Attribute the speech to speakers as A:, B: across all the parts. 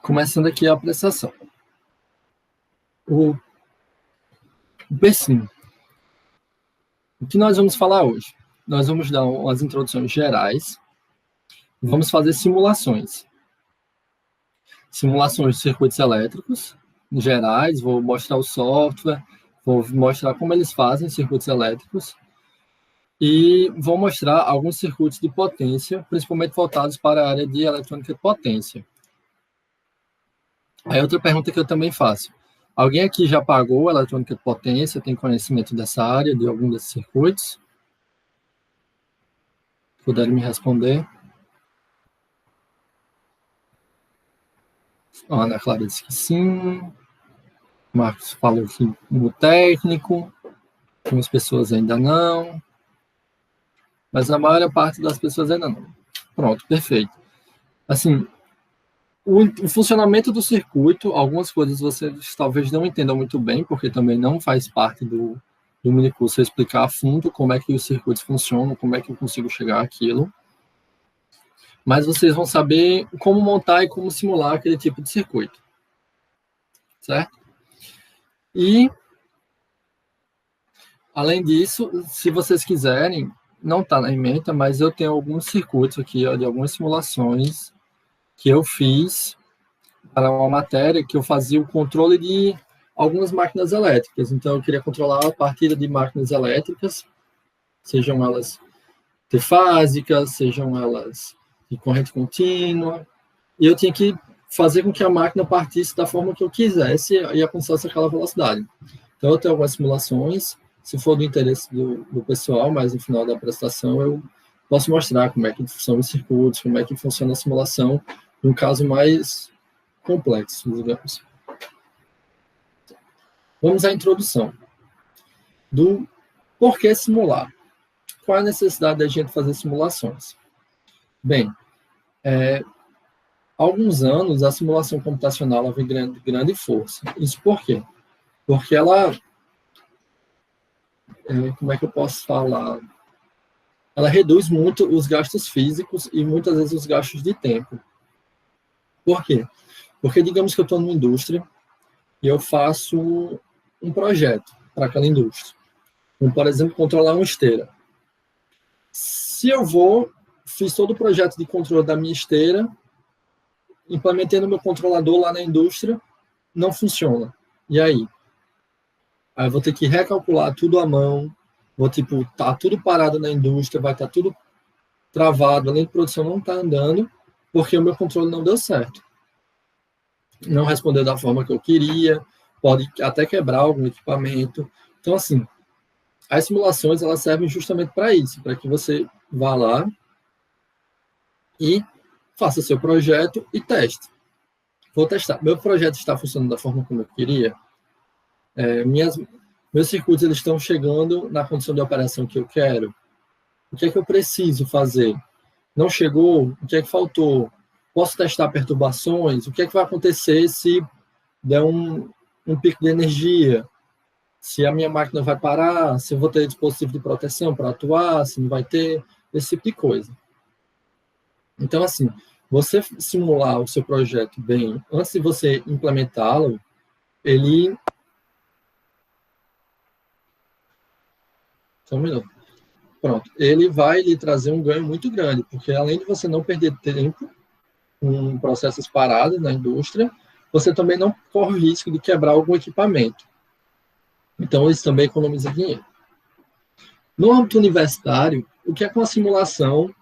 A: Começando aqui a apresentação. O PSIM. O que nós vamos falar hoje? Nós vamos dar umas introduções gerais. Vamos fazer simulações. Simulações de circuitos elétricos gerais. Vou mostrar o software. Vou mostrar como eles fazem circuitos elétricos. E vou mostrar alguns circuitos de potência, principalmente voltados para a área de eletrônica de potência. Aí outra pergunta que eu também faço. Alguém aqui já pagou eletrônica de potência? Tem conhecimento dessa área, de algum desses circuitos? Puderem me responder. A Ana Clara disse que sim. Marcos falou que no técnico. Algumas pessoas ainda não. Mas a maior parte das pessoas ainda não. Pronto, perfeito. Assim, o funcionamento do circuito, algumas coisas vocês talvez não entendam muito bem, porque também não faz parte do minicurso eu explicar a fundo como é que os circuitos funcionam, como é que eu consigo chegar àquilo. Mas vocês vão saber como montar e como simular aquele tipo de circuito. Certo? E, além disso, se vocês quiserem, não está na ementa, mas eu tenho alguns circuitos aqui, ó, de algumas simulações que eu fiz para uma matéria que eu fazia o controle de algumas máquinas elétricas. Então, eu queria controlar a partida de máquinas elétricas, sejam elas trifásicas, sejam elas de corrente contínua, e eu tinha que fazer com que a máquina partisse da forma que eu quisesse e alcançasse aquela velocidade. Então, eu tenho algumas simulações, se for do interesse do pessoal, mas no final da apresentação eu posso mostrar como é que são os circuitos, como é que funciona a simulação, num caso mais complexo, digamos. Vamos à introdução do porquê simular. Qual a necessidade da gente fazer simulações? Bem, há alguns anos a simulação computacional vem ganhando grande força. Isso por quê? Porque ela, como é que eu posso falar? Ela reduz muito os gastos físicos e muitas vezes os gastos de tempo. Por quê? Porque digamos que eu estou numa indústria e eu faço um projeto para aquela indústria. Como, por exemplo, controlar uma esteira. Se eu fiz todo o projeto de controle da minha esteira, implementei no meu controlador lá na indústria, não funciona. E aí? Aí eu vou ter que recalcular tudo à mão, tá tudo parado na indústria, vai estar tudo travado, a linha de produção não está andando, porque o meu controle não deu certo. Não respondeu da forma que eu queria, pode até quebrar algum equipamento. Então, assim, as simulações, elas servem justamente para isso, para que você vá lá e faça seu projeto e teste. Vou testar. Meu projeto está funcionando da forma como eu queria? Meus circuitos eles estão chegando na condição de operação que eu quero? O que é que eu preciso fazer? Não chegou? O que é que faltou? Posso testar perturbações? O que é que vai acontecer se der um pico de energia? Se a minha máquina vai parar? Se eu vou ter dispositivo de proteção para atuar? Se não vai ter? Esse tipo de coisa. Então, assim, você simular o seu projeto bem, antes de você implementá-lo, ele... Só um minuto. Pronto. Ele vai lhe trazer um ganho muito grande, porque além de você não perder tempo com processos parados na indústria, você também não corre o risco de quebrar algum equipamento. Então, isso também economiza dinheiro. No âmbito universitário, o que é que uma simulação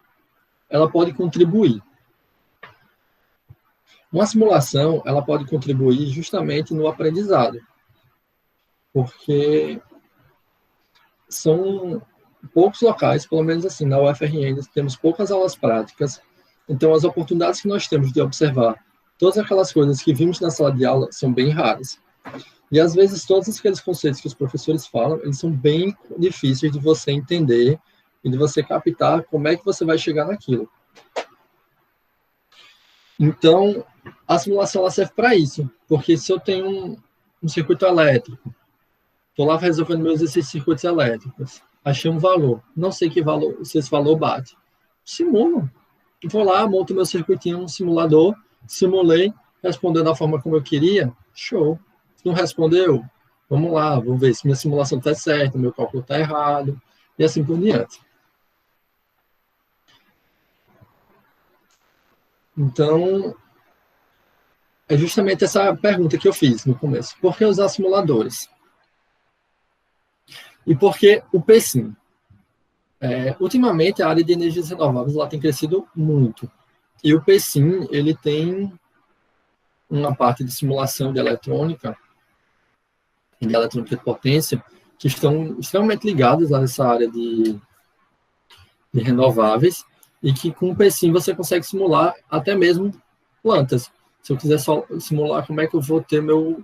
A: ela pode contribuir? Uma simulação ela pode contribuir justamente no aprendizado, porque são poucos locais, pelo menos assim, na UFRN, temos poucas aulas práticas, então as oportunidades que nós temos de observar todas aquelas coisas que vimos na sala de aula são bem raras. E às vezes todos aqueles conceitos que os professores falam, eles são bem difíceis de você entender e de você captar como é que você vai chegar naquilo. Então, a simulação ela serve para isso, porque se eu tenho um circuito elétrico, estou lá resolvendo esses circuitos elétricos, achei um valor, não sei que valor, se esse valor bate. Simulo. Vou lá, monto meu circuitinho, um simulador, simulei, Respondeu da forma como eu queria, show. Se não respondeu, vamos lá, vamos ver se minha simulação está certa, meu cálculo está errado, e assim por diante. Então, é justamente essa pergunta que eu fiz no começo. Por que usar simuladores? E por que o PSIM? Ultimamente, a área de energias renováveis ela tem crescido muito. E o PSIM, ele tem uma parte de simulação de eletrônica de potência, que estão extremamente ligadas a essa área de renováveis, e que com o PSIM você consegue simular até mesmo plantas. Se eu quiser só simular como é que eu vou ter meu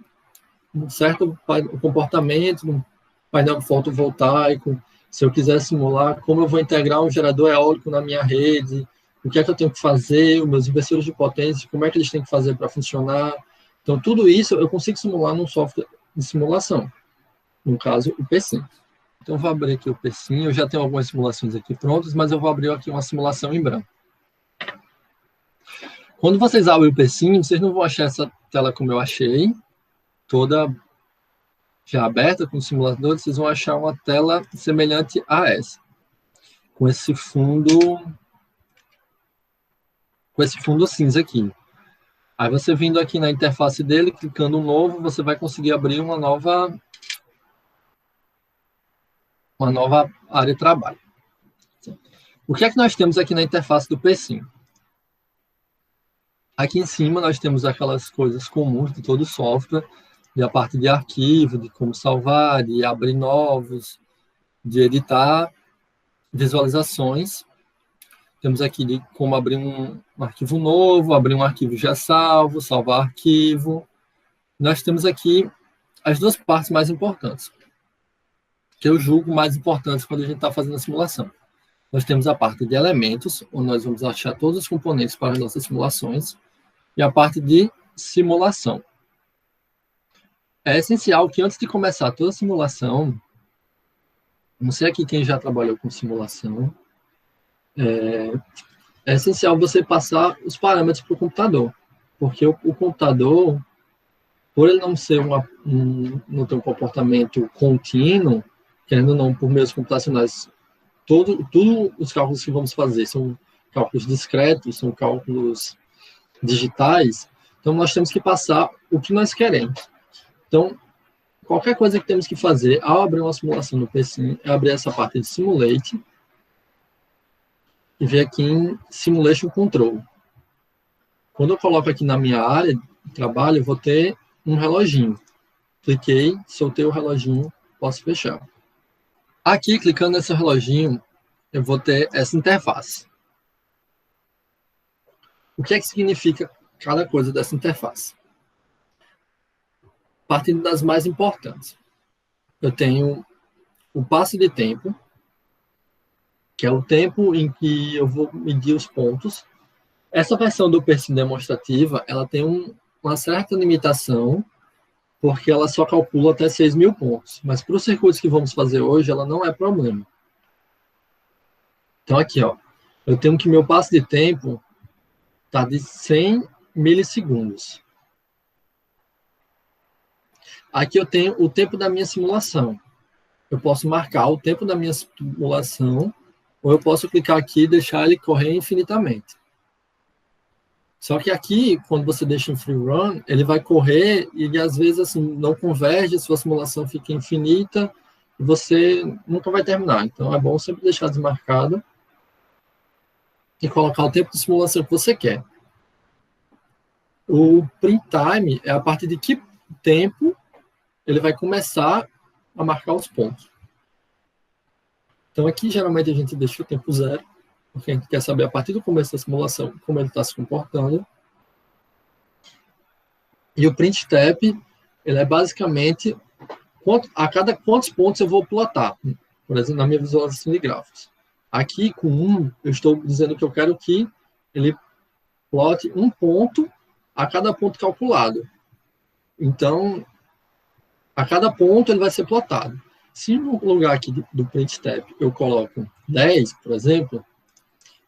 A: certo comportamento no painel fotovoltaico, se eu quiser simular como eu vou integrar um gerador eólico na minha rede, o que é que eu tenho que fazer, os meus inversores de potência, como é que eles têm que fazer para funcionar. Então, tudo isso eu consigo simular num software de simulação, no caso, o PSIM. Então, eu vou abrir aqui o PSIM, eu já tenho algumas simulações aqui prontas, mas eu vou abrir aqui uma simulação em branco. Quando vocês abrem o PSIM, vocês não vão achar essa tela como eu achei, toda já aberta com o simulador, vocês vão achar uma tela semelhante a essa, com esse fundo cinza aqui. Aí você vindo aqui na interface dele, clicando novo, você vai conseguir abrir uma nova área de trabalho. O que é que nós temos aqui na interface do PSIM? Aqui em cima nós temos aquelas coisas comuns de todo software, de a parte de arquivo, de como salvar, de abrir novos, de editar visualizações. Temos aqui de como abrir um arquivo novo, abrir um arquivo já salvo, salvar arquivo. Nós temos aqui as duas partes mais importantes, que eu julgo mais importantes quando a gente está fazendo a simulação. Nós temos a parte de elementos, onde nós vamos achar todos os componentes para as nossas simulações, e a parte de simulação. É essencial que antes de começar toda a simulação, não sei aqui quem já trabalhou com simulação, é essencial você passar os parâmetros para o computador, porque o computador, por ele não ser não ter um comportamento contínuo, querendo ou não, por meios computacionais, tudo os cálculos que vamos fazer são cálculos discretos, são cálculos digitais, então nós temos que passar o que nós queremos. Então, qualquer coisa que temos que fazer ao abrir uma simulação no PSIM é abrir essa parte de Simulate e ver aqui em Simulation Control. Quando eu coloco aqui na minha área de trabalho, eu vou ter um reloginho. Cliquei, soltei o reloginho, posso fechar. Aqui, clicando nesse reloginho, eu vou ter essa interface. O que é que significa cada coisa dessa interface? Partindo das mais importantes. Eu tenho o passo de tempo, que é o tempo em que eu vou medir os pontos. Essa versão do PSIM demonstrativa, ela tem uma certa limitação, porque ela só calcula até 6.000 pontos. Mas para os circuitos que vamos fazer hoje, ela não é problema. Então, aqui, ó, eu tenho que meu passo de tempo está de 100 milissegundos. Aqui eu tenho o tempo da minha simulação. Eu posso marcar o tempo da minha simulação, ou eu posso clicar aqui e deixar ele correr infinitamente. Só que aqui, quando você deixa em free run, ele vai correr e às vezes assim, não converge, sua simulação fica infinita e você nunca vai terminar. Então é bom sempre deixar desmarcado e colocar o tempo de simulação que você quer. O print time é a partir de que tempo ele vai começar a marcar os pontos. Então aqui geralmente a gente deixa o tempo zero, porque a gente quer saber a partir do começo da simulação como ele está se comportando. E o print step, ele é basicamente a cada quantos pontos eu vou plotar, por exemplo, na minha visualização de gráficos. Aqui, com 1, eu estou dizendo que eu quero que ele plote um ponto a cada ponto calculado. Então, a cada ponto ele vai ser plotado. Se no lugar aqui do print step eu coloco 10, por exemplo,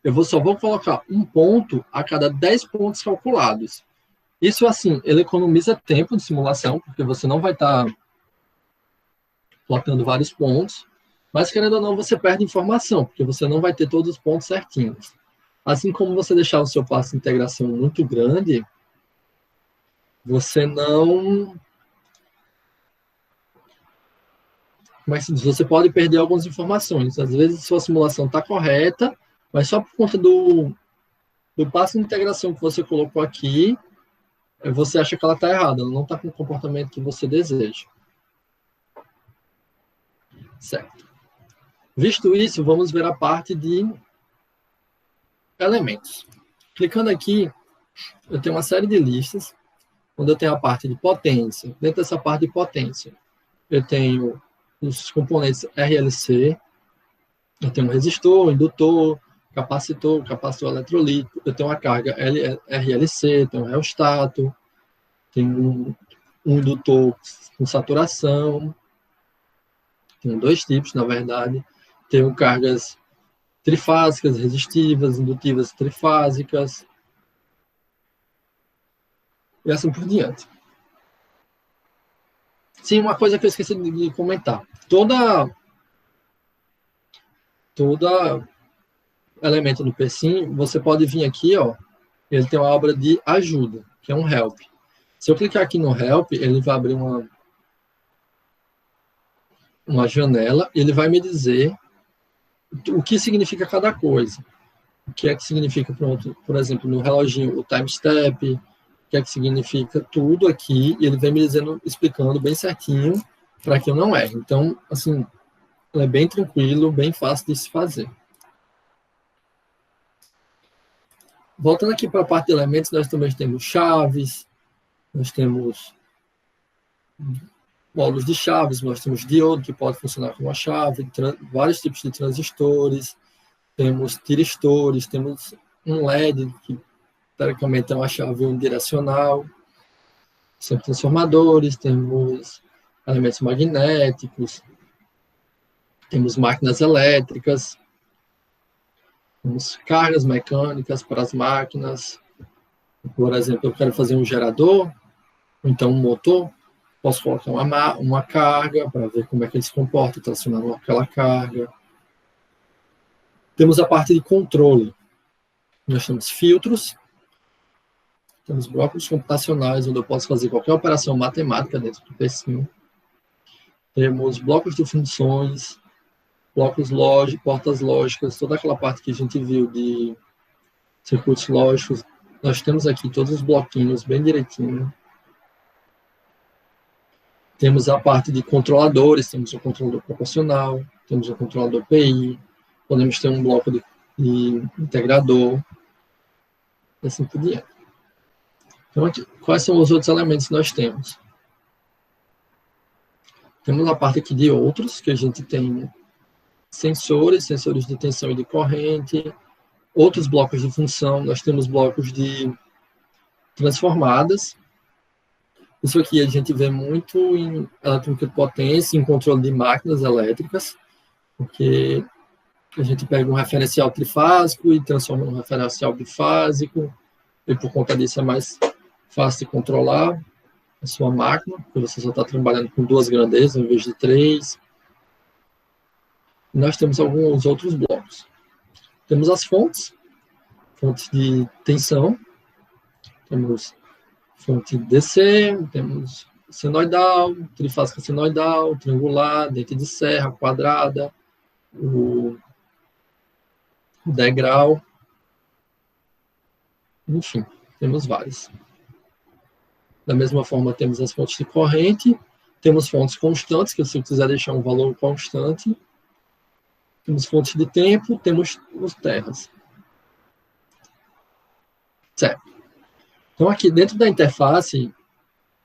A: eu só vou colocar um ponto a cada 10 pontos calculados. Isso, assim, ele economiza tempo de simulação, porque você não vai estar plotando vários pontos, mas, querendo ou não, você perde informação, porque você não vai ter todos os pontos certinhos. Assim como você deixar o seu passo de integração muito grande, você não... Como é que se diz? Você pode perder algumas informações. Às vezes, sua simulação está correta, mas só por conta do passo de integração que você colocou aqui, você acha que ela está errada, ela não está com o comportamento que você deseja. Certo. Visto isso, vamos ver a parte de elementos. Clicando aqui, eu tenho uma série de listas, onde eu tenho a parte de potência. Dentro dessa parte de potência, eu tenho os componentes RLC, eu tenho um resistor, indutor, capacitor eletrolítico, eu tenho uma carga RLC, tenho um reostato, tenho um indutor com saturação, tenho dois tipos, na verdade, tenho cargas trifásicas, resistivas, indutivas trifásicas, e assim por diante. Sim, uma coisa que eu esqueci de comentar. Todo elemento do PSIM, você pode vir aqui, ó, ele tem uma abra de ajuda, que é um help. Se eu clicar aqui no help, ele vai abrir uma janela, e ele vai me dizer o que significa cada coisa. O que é que significa, pronto, por exemplo, no reloginho, o time step, o que é que significa tudo aqui, e ele vem me dizendo, explicando bem certinho, para que eu não erre. Então, assim, é bem tranquilo, bem fácil de se fazer. Voltando aqui para a parte de elementos, nós também temos chaves, nós temos módulos de chaves, nós temos diodo, que pode funcionar como uma chave, vários tipos de transistores, temos tiristores, temos um LED, que teoricamente é uma chave unidirecional, sempre transformadores, temos elementos magnéticos, temos máquinas elétricas, temos cargas mecânicas para as máquinas. Por exemplo, eu quero fazer um gerador, ou então um motor, posso colocar uma carga para ver como é que ele se comporta, tracionando aquela carga. Temos a parte de controle. Nós temos filtros, temos blocos computacionais, onde eu posso fazer qualquer operação matemática dentro do PSIM. Temos blocos de funções, blocos lógicos, portas lógicas, toda aquela parte que a gente viu de circuitos lógicos. Nós temos aqui todos os bloquinhos bem direitinho. Temos a parte de controladores, temos o controlador proporcional, temos o controlador PI, podemos ter um bloco de integrador, e assim por diante. Então, aqui, quais são os outros elementos que nós temos? Temos a parte aqui de outros, que a gente tem sensores de tensão e de corrente, outros blocos de função, nós temos blocos de transformadas. Isso aqui a gente vê muito em eletrônica de potência, em controle de máquinas elétricas, porque a gente pega um referencial trifásico e transforma em um referencial bifásico, e por conta disso é mais fácil de controlar a sua máquina, porque você só está trabalhando com 2 grandezas em vez de 3. Nós temos alguns outros blocos. Temos as fontes de tensão, temos fonte DC, temos senoidal, trifásica senoidal, triangular, dente de serra, quadrada, o degrau, enfim, temos várias. Da mesma forma, temos as fontes de corrente, temos fontes constantes, que se eu quiser deixar um valor constante, temos fontes de tempo, temos os terras. Certo. Então, aqui dentro da interface,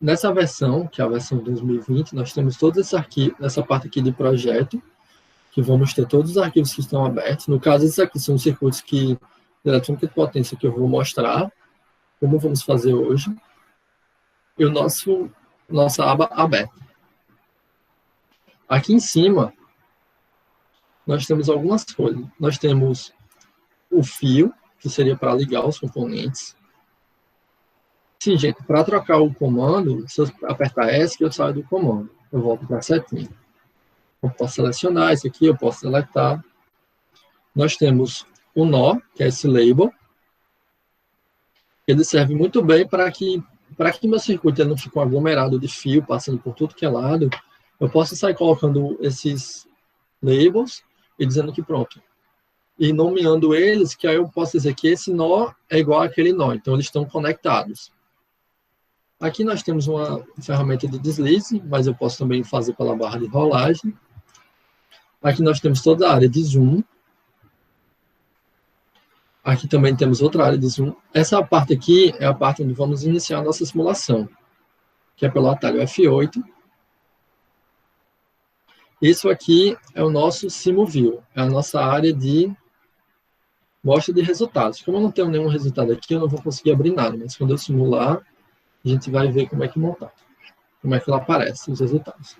A: nessa versão, que é a versão 2020, nós temos todos esses arquivos, nessa parte aqui de projeto, que vamos ter todos os arquivos que estão abertos. No caso, esses aqui são os circuitos de eletrônica de potência que eu vou mostrar, como vamos fazer hoje, e nossa aba aberta. Aqui em cima, nós temos algumas coisas. Nós temos o fio, que seria para ligar os componentes. Sim, gente, para trocar o comando, se eu apertar ESC, eu saio do comando. Eu volto para a setinha. Eu posso selecionar isso aqui, eu posso seletar. Nós temos o nó, que é esse label. Ele serve muito bem para que meu circuito não fique um aglomerado de fio passando por tudo que é lado. Eu posso sair colocando esses labels e dizendo que pronto. E nomeando eles, que aí eu posso dizer que esse nó é igual àquele nó. Então, eles estão conectados. Aqui nós temos uma ferramenta de deslize, mas eu posso também fazer pela barra de rolagem. Aqui nós temos toda a área de zoom. Aqui também temos outra área de zoom. Essa parte aqui é a parte onde vamos iniciar a nossa simulação, que é pelo atalho F8. Isso aqui é o nosso SimuView, é a nossa área de mostra de resultados. Como eu não tenho nenhum resultado aqui, eu não vou conseguir abrir nada, mas quando eu simular, a gente vai ver como é que montar, como é que ela aparece, os resultados.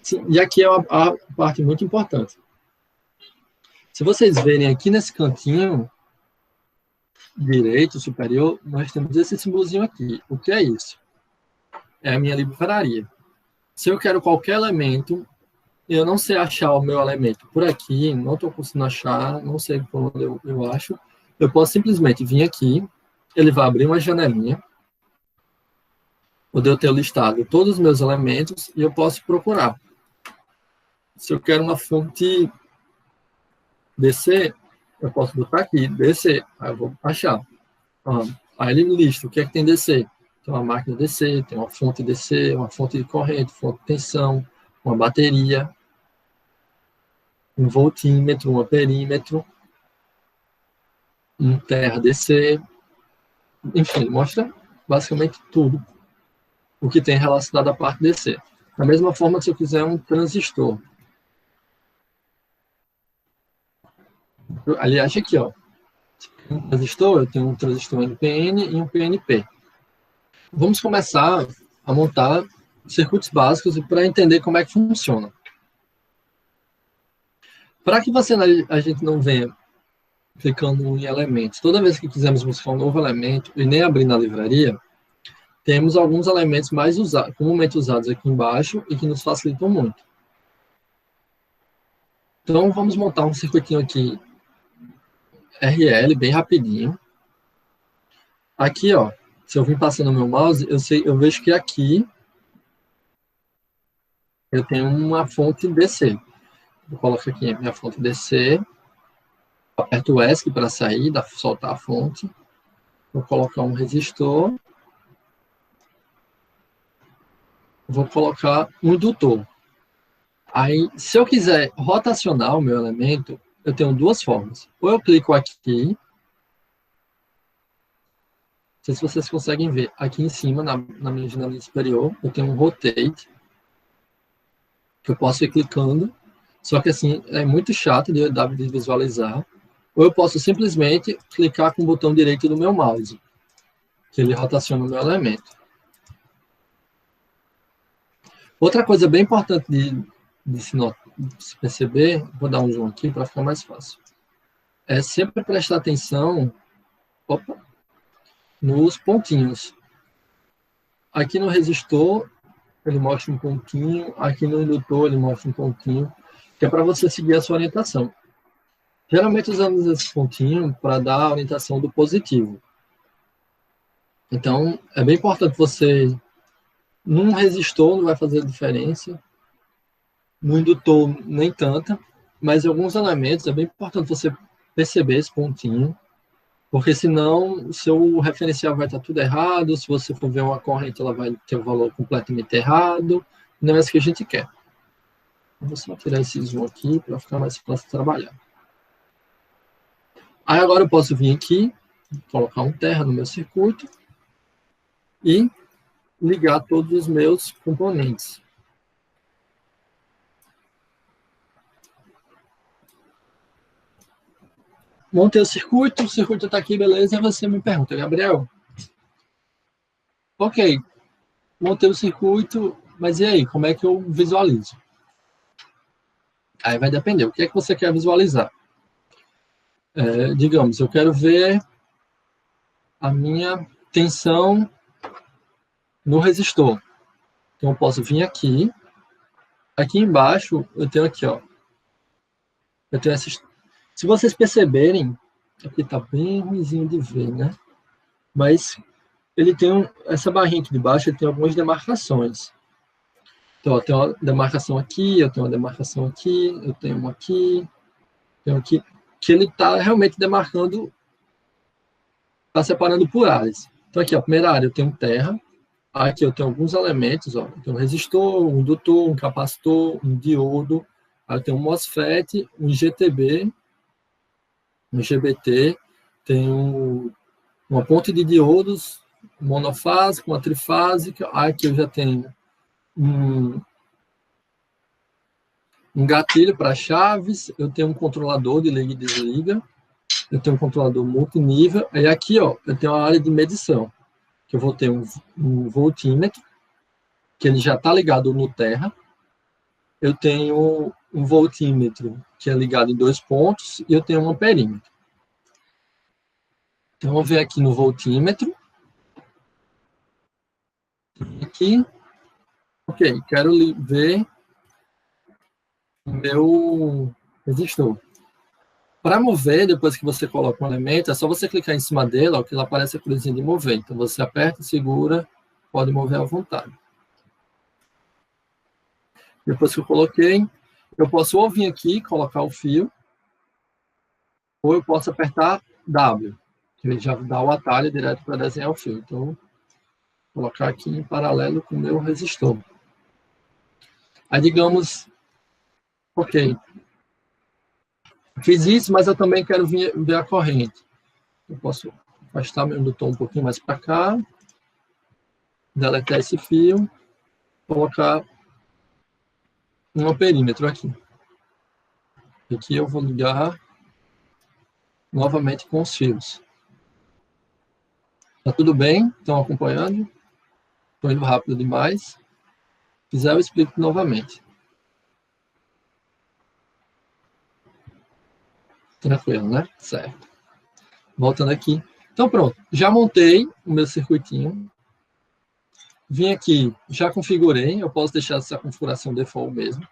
A: Sim, e aqui é a parte muito importante. Se vocês verem aqui nesse cantinho direito, superior, nós temos esse símbolozinho aqui. O que é isso? É a minha livraria. Se eu quero qualquer elemento, eu não sei achar o meu elemento por aqui, não estou conseguindo achar, não sei por onde eu acho, eu posso simplesmente vir aqui, ele vai abrir uma janelinha, onde eu tenho listado todos os meus elementos e eu posso procurar. Se eu quero uma fonte DC, eu posso botar aqui, DC, aí eu vou achar. Aí ele lista o que é que tem DC. Tem uma máquina DC, tem uma fonte DC, uma fonte de corrente, fonte de tensão, uma bateria, um voltímetro, um amperímetro, um terra DC, enfim, mostra basicamente tudo o que tem relacionado à parte DC. Da mesma forma, se eu quiser um transistor, aliás, aqui, ó, um transistor, eu tenho um transistor NPN e um PNP. Vamos começar a montar circuitos básicos para entender como é que funciona. Para que a gente não venha clicando em elementos, toda vez que quisermos buscar um novo elemento e nem abrir na livraria, temos alguns elementos mais comumente usados aqui embaixo e que nos facilitam muito. Então, vamos montar um circuitinho aqui RL, bem rapidinho. Aqui, ó, se eu vim passando o meu mouse, eu vejo que aqui eu tenho uma fonte DC. Eu coloco aqui a minha fonte DC, aperto o ESC para sair, soltar a fonte. Vou colocar um resistor. Vou colocar um indutor. Aí, se eu quiser rotacionar o meu elemento, eu tenho duas formas. Ou eu clico aqui, não sei se vocês conseguem ver, aqui em cima, na minha janela superior, eu tenho um rotate, que eu posso ir clicando, só que assim, é muito chato de visualizar. Ou eu posso simplesmente clicar com o botão direito do meu mouse, que ele rotaciona o meu elemento. Outra coisa bem importante de se perceber, vou dar um zoom aqui para ficar mais fácil, é sempre prestar atenção nos pontinhos. Aqui no resistor, ele mostra um pontinho, aqui no indutor ele mostra um pontinho, que é para você seguir a sua orientação. Geralmente usamos esse pontinho para dar a orientação do positivo. Então, é bem importante você, num resistor não vai fazer diferença, no indutor nem tanta, mas em alguns elementos é bem importante você perceber esse pontinho, porque senão o seu referencial vai estar tudo errado, se você for ver uma corrente, ela vai ter um valor completamente errado, não é isso que a gente quer. Vou só tirar esse zoom aqui para ficar mais fácil de trabalhar. Aí agora eu posso vir aqui, colocar um terra no meu circuito e ligar todos os meus componentes. Montei o circuito está aqui, beleza, e você me pergunta, Gabriel, ok, montei o circuito, mas e aí, como é que eu visualizo? Aí vai depender, o que é que você quer visualizar? Digamos, eu quero ver a minha tensão no resistor. Então, eu posso vir aqui. Aqui embaixo, eu tenho aqui, ó. Eu tenho essas... Se vocês perceberem, aqui tá bem ruimzinho de ver, né? Mas ele tem essa barrinha aqui de baixo, ele tem algumas demarcações. Então, eu tenho uma demarcação aqui, eu tenho uma demarcação aqui, eu tenho uma aqui, tenho aqui, que ele está realmente demarcando, está separando por áreas. Então, aqui, a primeira área eu tenho terra, aqui eu tenho alguns elementos, ó, eu tenho um resistor, um indutor, um capacitor, um diodo, aí eu tenho um MOSFET, um IGTB, um IGBT, tenho uma ponte de diodos, monofásica, uma trifásica, aqui eu já tenho um gatilho para chaves, eu tenho um controlador de liga e desliga, eu tenho um controlador multinível, e aqui, ó, eu tenho uma área de medição, que eu vou ter um voltímetro, que ele já está ligado no terra, eu tenho um voltímetro que é ligado em 2 pontos, e eu tenho um amperímetro. Então, vamos ver aqui no voltímetro. Aqui, ok, quero ver o meu resistor. Para mover, depois que você coloca um elemento, é só você clicar em cima dele, ó, que ele aparece a cruzinha de mover. Então, você aperta, segura, pode mover à vontade. Depois que eu coloquei, eu posso ou vir aqui, colocar o fio, ou eu posso apertar W, que ele já dá o atalho direto para desenhar o fio. Então, vou colocar aqui em paralelo com o meu resistor. Aí, digamos, ok, fiz isso, mas eu também quero ver a corrente. Eu posso afastar meu indutor um pouquinho mais para cá, deletar esse fio, colocar um amperímetro aqui. Aqui eu vou ligar novamente com os fios. Tá tudo bem? Estão acompanhando? Estou indo rápido demais. Se quiser, eu explico novamente. Tranquilo, né? Certo. Voltando aqui. Então, pronto. Já montei o meu circuitinho. Vim aqui, já configurei. Eu posso deixar essa configuração default mesmo.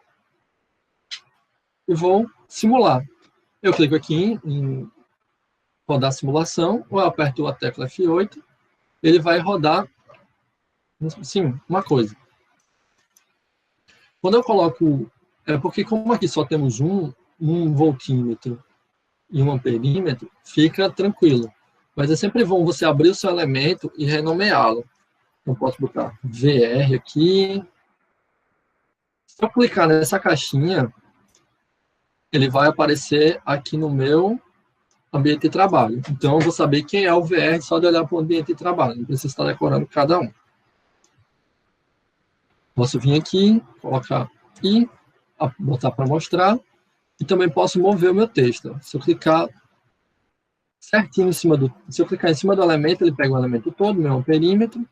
A: E vou simular. Eu clico aqui em rodar simulação, ou eu aperto a tecla F8, ele vai rodar, sim, uma coisa. Quando eu coloco, porque como aqui só temos um voltímetro e um amperímetro, fica tranquilo. Mas é sempre bom você abrir o seu elemento e renomeá-lo. Então, posso botar VR aqui. Se eu clicar nessa caixinha, ele vai aparecer aqui no meu ambiente de trabalho. Então, eu vou saber quem é o VR só de olhar para o ambiente de trabalho. Não precisa estar decorando cada um. Posso vir aqui, colocar e botar para mostrar. E também posso mover o meu texto. Se eu clicar certinho em cima se eu clicar em cima do elemento, ele pega o elemento todo, meu perímetro.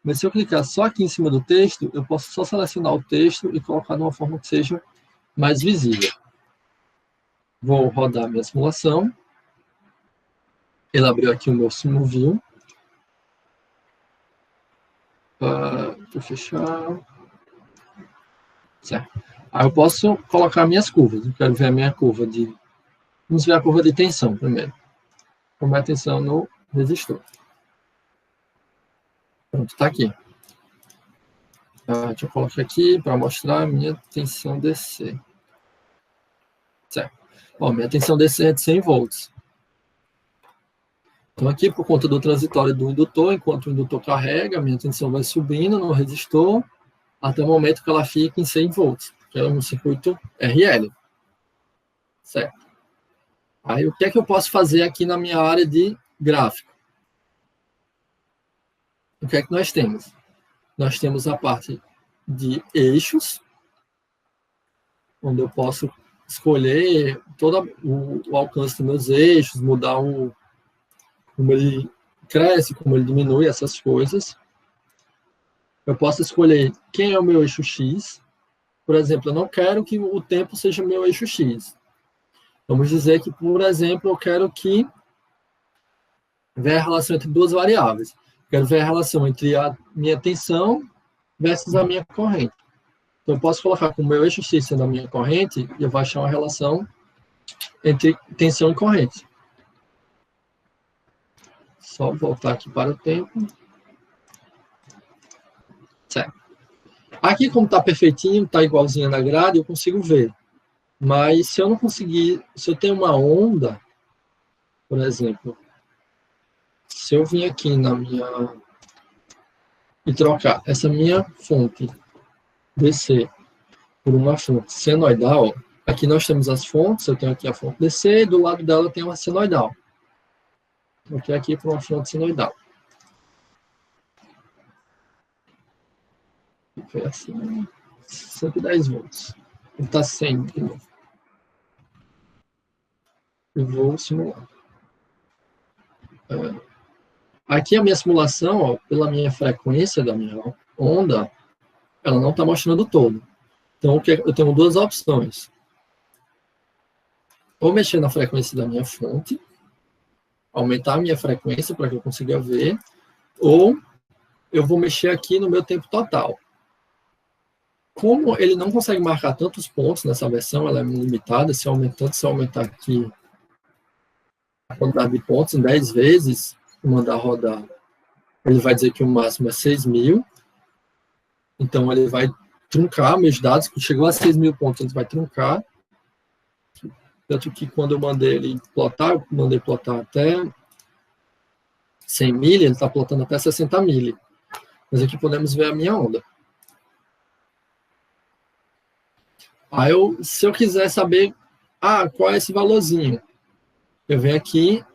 A: Mas se eu clicar só aqui em cima do texto, eu posso só selecionar o texto e colocar de uma forma que seja mais visível. Vou rodar minha simulação. Ele abriu aqui o meu SimulView. Vou fechar. Certo. Aí eu posso colocar minhas curvas. Eu quero ver a minha curva de... Vamos ver a curva de tensão primeiro. Como é a tensão no resistor. Pronto, está aqui. Deixa eu colocar aqui para mostrar a minha tensão DC. Certo. Ó, minha tensão DC é de 100 volts. Então, aqui, por conta do transitório do indutor, enquanto o indutor carrega, a minha tensão vai subindo no resistor até o momento que ela fica em 100 volts, que é um circuito RL. Certo. Aí, o que é que eu posso fazer aqui na minha área de gráfico? O que é que nós temos? Nós temos a parte de eixos, onde eu posso escolher todo o alcance dos meus eixos, mudar como ele cresce, como ele diminui, essas coisas. Eu posso escolher quem é o meu eixo X. Por exemplo, eu não quero que o tempo seja meu eixo X. Vamos dizer que, por exemplo, eu quero que veja a relação entre duas variáveis. Quero ver a relação entre a minha tensão versus a minha corrente. Então, eu posso colocar como meu eixo X sendo a minha corrente e eu vou achar uma relação entre tensão e corrente. Só voltar aqui para o tempo. Certo. Aqui, como está perfeitinho, está igualzinho na grade, eu consigo ver. Mas se eu não conseguir, se eu tenho uma onda, por exemplo, se eu vim aqui na minha e trocar essa minha fonte DC por uma fonte senoidal, aqui nós temos as fontes, eu tenho aqui a fonte DC e do lado dela tem uma senoidal. Troquei aqui por uma fonte senoidal. Foi assim, 110 volts. Está 100 de novo. Eu vou simular. Aqui a minha simulação, ó, pela minha frequência da minha onda, ela não está mostrando todo. Então, eu tenho duas opções. Ou mexer na frequência da minha fonte, aumentar a minha frequência para que eu consiga ver, ou eu vou mexer aqui no meu tempo total. Como ele não consegue marcar tantos pontos nessa versão, ela é limitada, se eu aumentar aqui a quantidade de pontos em 10 vezes, mandar rodar, ele vai dizer que o máximo é 6.000, então ele vai truncar meus dados, quando chegou a 6.000 pontos, ele vai truncar, tanto que quando eu mandei ele plotar, eu mandei plotar até 100 milha, ele está plotando até 60 milha. Mas aqui podemos ver a minha onda. Aí, se eu quiser saber, qual é esse valorzinho, eu venho aqui,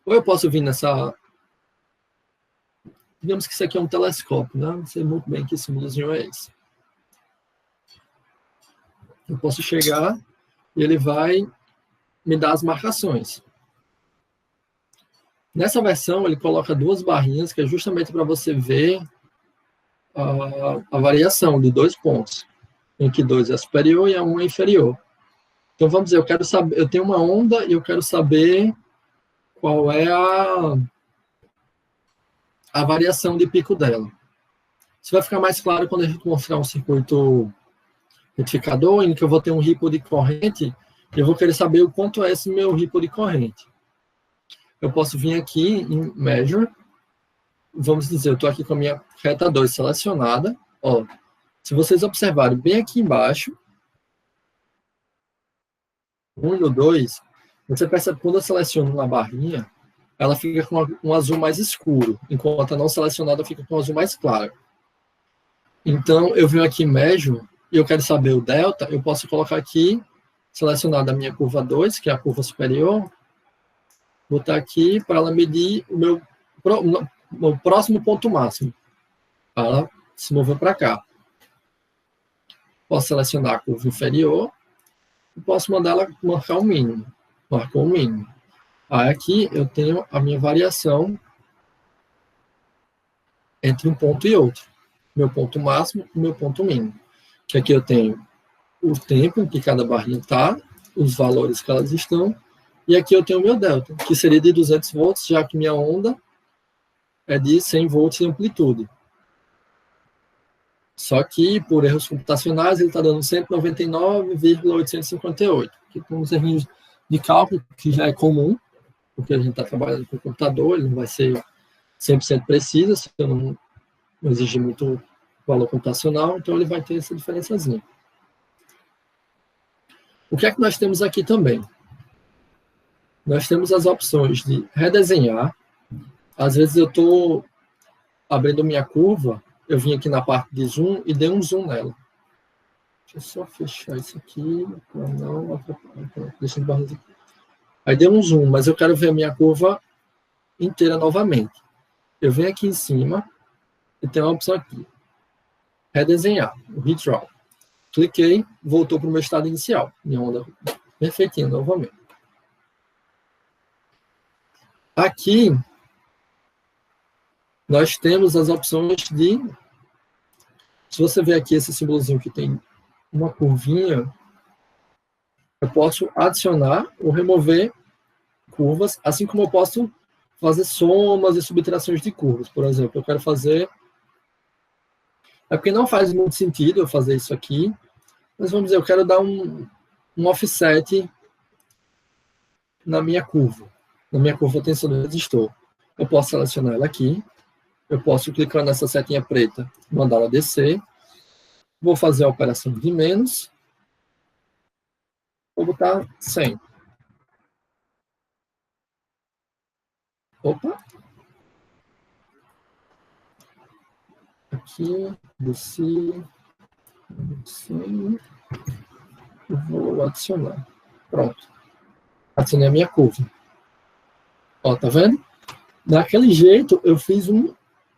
A: ou eu posso vir nessa... Digamos que isso aqui é um telescópio, né? Não sei muito bem que símbolozinho é esse. Eu posso chegar e ele vai me dar as marcações. Nessa versão, ele coloca duas barrinhas, que é justamente para você ver a variação de 2 pontos, em que 2 é superior e a 1 é inferior. Então, vamos dizer, eu tenho uma onda e eu quero saber qual é a variação de pico dela. Isso vai ficar mais claro quando a gente mostrar um circuito retificador, em que eu vou ter um ripple de corrente, e eu vou querer saber o quanto é esse meu ripple de corrente. Eu posso vir aqui em Measure, vamos dizer, eu estou aqui com a minha reta 2 selecionada. Ó, se vocês observarem bem aqui embaixo, 1 e o 2, você percebe que quando eu seleciono uma barrinha, ela fica com um azul mais escuro, enquanto a não selecionada fica com um azul mais claro. Então, eu venho aqui em Measure, e eu quero saber o delta, eu posso colocar aqui, selecionar a minha curva 2, que é a curva superior, botar aqui para ela medir o meu próximo ponto máximo. Ela se mover para cá. Posso selecionar a curva inferior e posso mandar ela marcar o mínimo. Marcou o mínimo. Aí aqui eu tenho a minha variação entre um ponto e outro. Meu ponto máximo e meu ponto mínimo. Que aqui eu tenho o tempo em que cada barrinha está, os valores que elas estão, e aqui eu tenho o meu delta, que seria de 200 volts, já que minha onda é de 100 volts de amplitude. Só que, por erros computacionais, ele está dando 199,858, que tem uns errinhos de cálculo, que já é comum, porque a gente está trabalhando com o computador, ele não vai ser 100% preciso, se eu não exigir muito valor computacional, então ele vai ter essa diferençazinha. O que é que nós temos aqui também? Nós temos as opções de redesenhar. Às vezes eu estou abrindo minha curva, eu vim aqui na parte de zoom e dei um zoom nela. Deixa eu só fechar isso aqui, para não atrapalhar. Aí dei um zoom, mas eu quero ver a minha curva inteira novamente. Eu venho aqui em cima e tem uma opção aqui. Redesenhar, o redraw. Cliquei, voltou para o meu estado inicial. Minha onda perfeitinha novamente. Aqui, nós temos as opções de... Se você ver aqui esse símbolozinho que tem uma curvinha, eu posso adicionar ou remover curvas, assim como eu posso fazer somas e subtrações de curvas. Por exemplo, eu quero fazer... É porque não faz muito sentido eu fazer isso aqui, mas vamos dizer, eu quero dar um offset na minha curva tensor do resistor. Eu posso selecionar ela aqui, eu posso clicar nessa setinha preta, mandar ela descer, vou fazer a operação de menos, vou botar 100. Opa! Aqui, desci, vou adicionar. Pronto. Adicionei a minha curva. Ó, tá vendo? Daquele jeito, eu fiz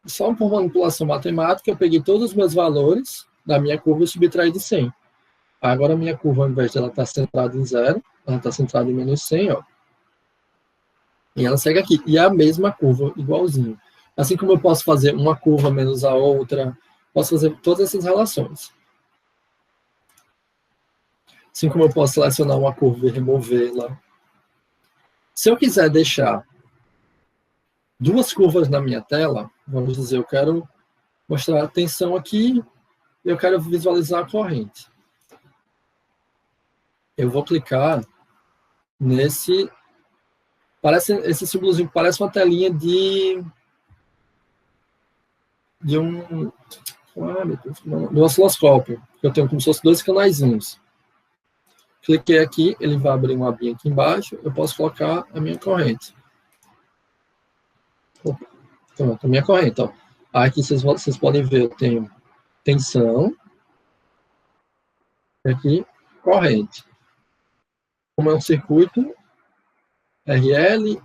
A: só por manipulação matemática, eu peguei todos os meus valores da minha curva e subtraí de 100. Agora a minha curva, ao invés de ela estar centrada em 0, ela está centrada em menos 100, ó. E ela segue aqui. E é a mesma curva, igualzinho. Assim como eu posso fazer uma curva menos a outra, posso fazer todas essas relações. Assim como eu posso selecionar uma curva e removê-la. Se eu quiser deixar duas curvas na minha tela, vamos dizer, eu quero mostrar a tensão aqui e eu quero visualizar a corrente. Eu vou clicar nesse... esse símbolozinho parece uma telinha de um... do osciloscópio. Eu tenho como se fosse dois canaizinhos. Cliquei aqui, ele vai abrir uma abinha aqui embaixo, eu posso colocar a minha corrente. Pronto, a minha corrente. Ó. Aqui vocês podem ver, eu tenho tensão, aqui, corrente. Como é um circuito RL,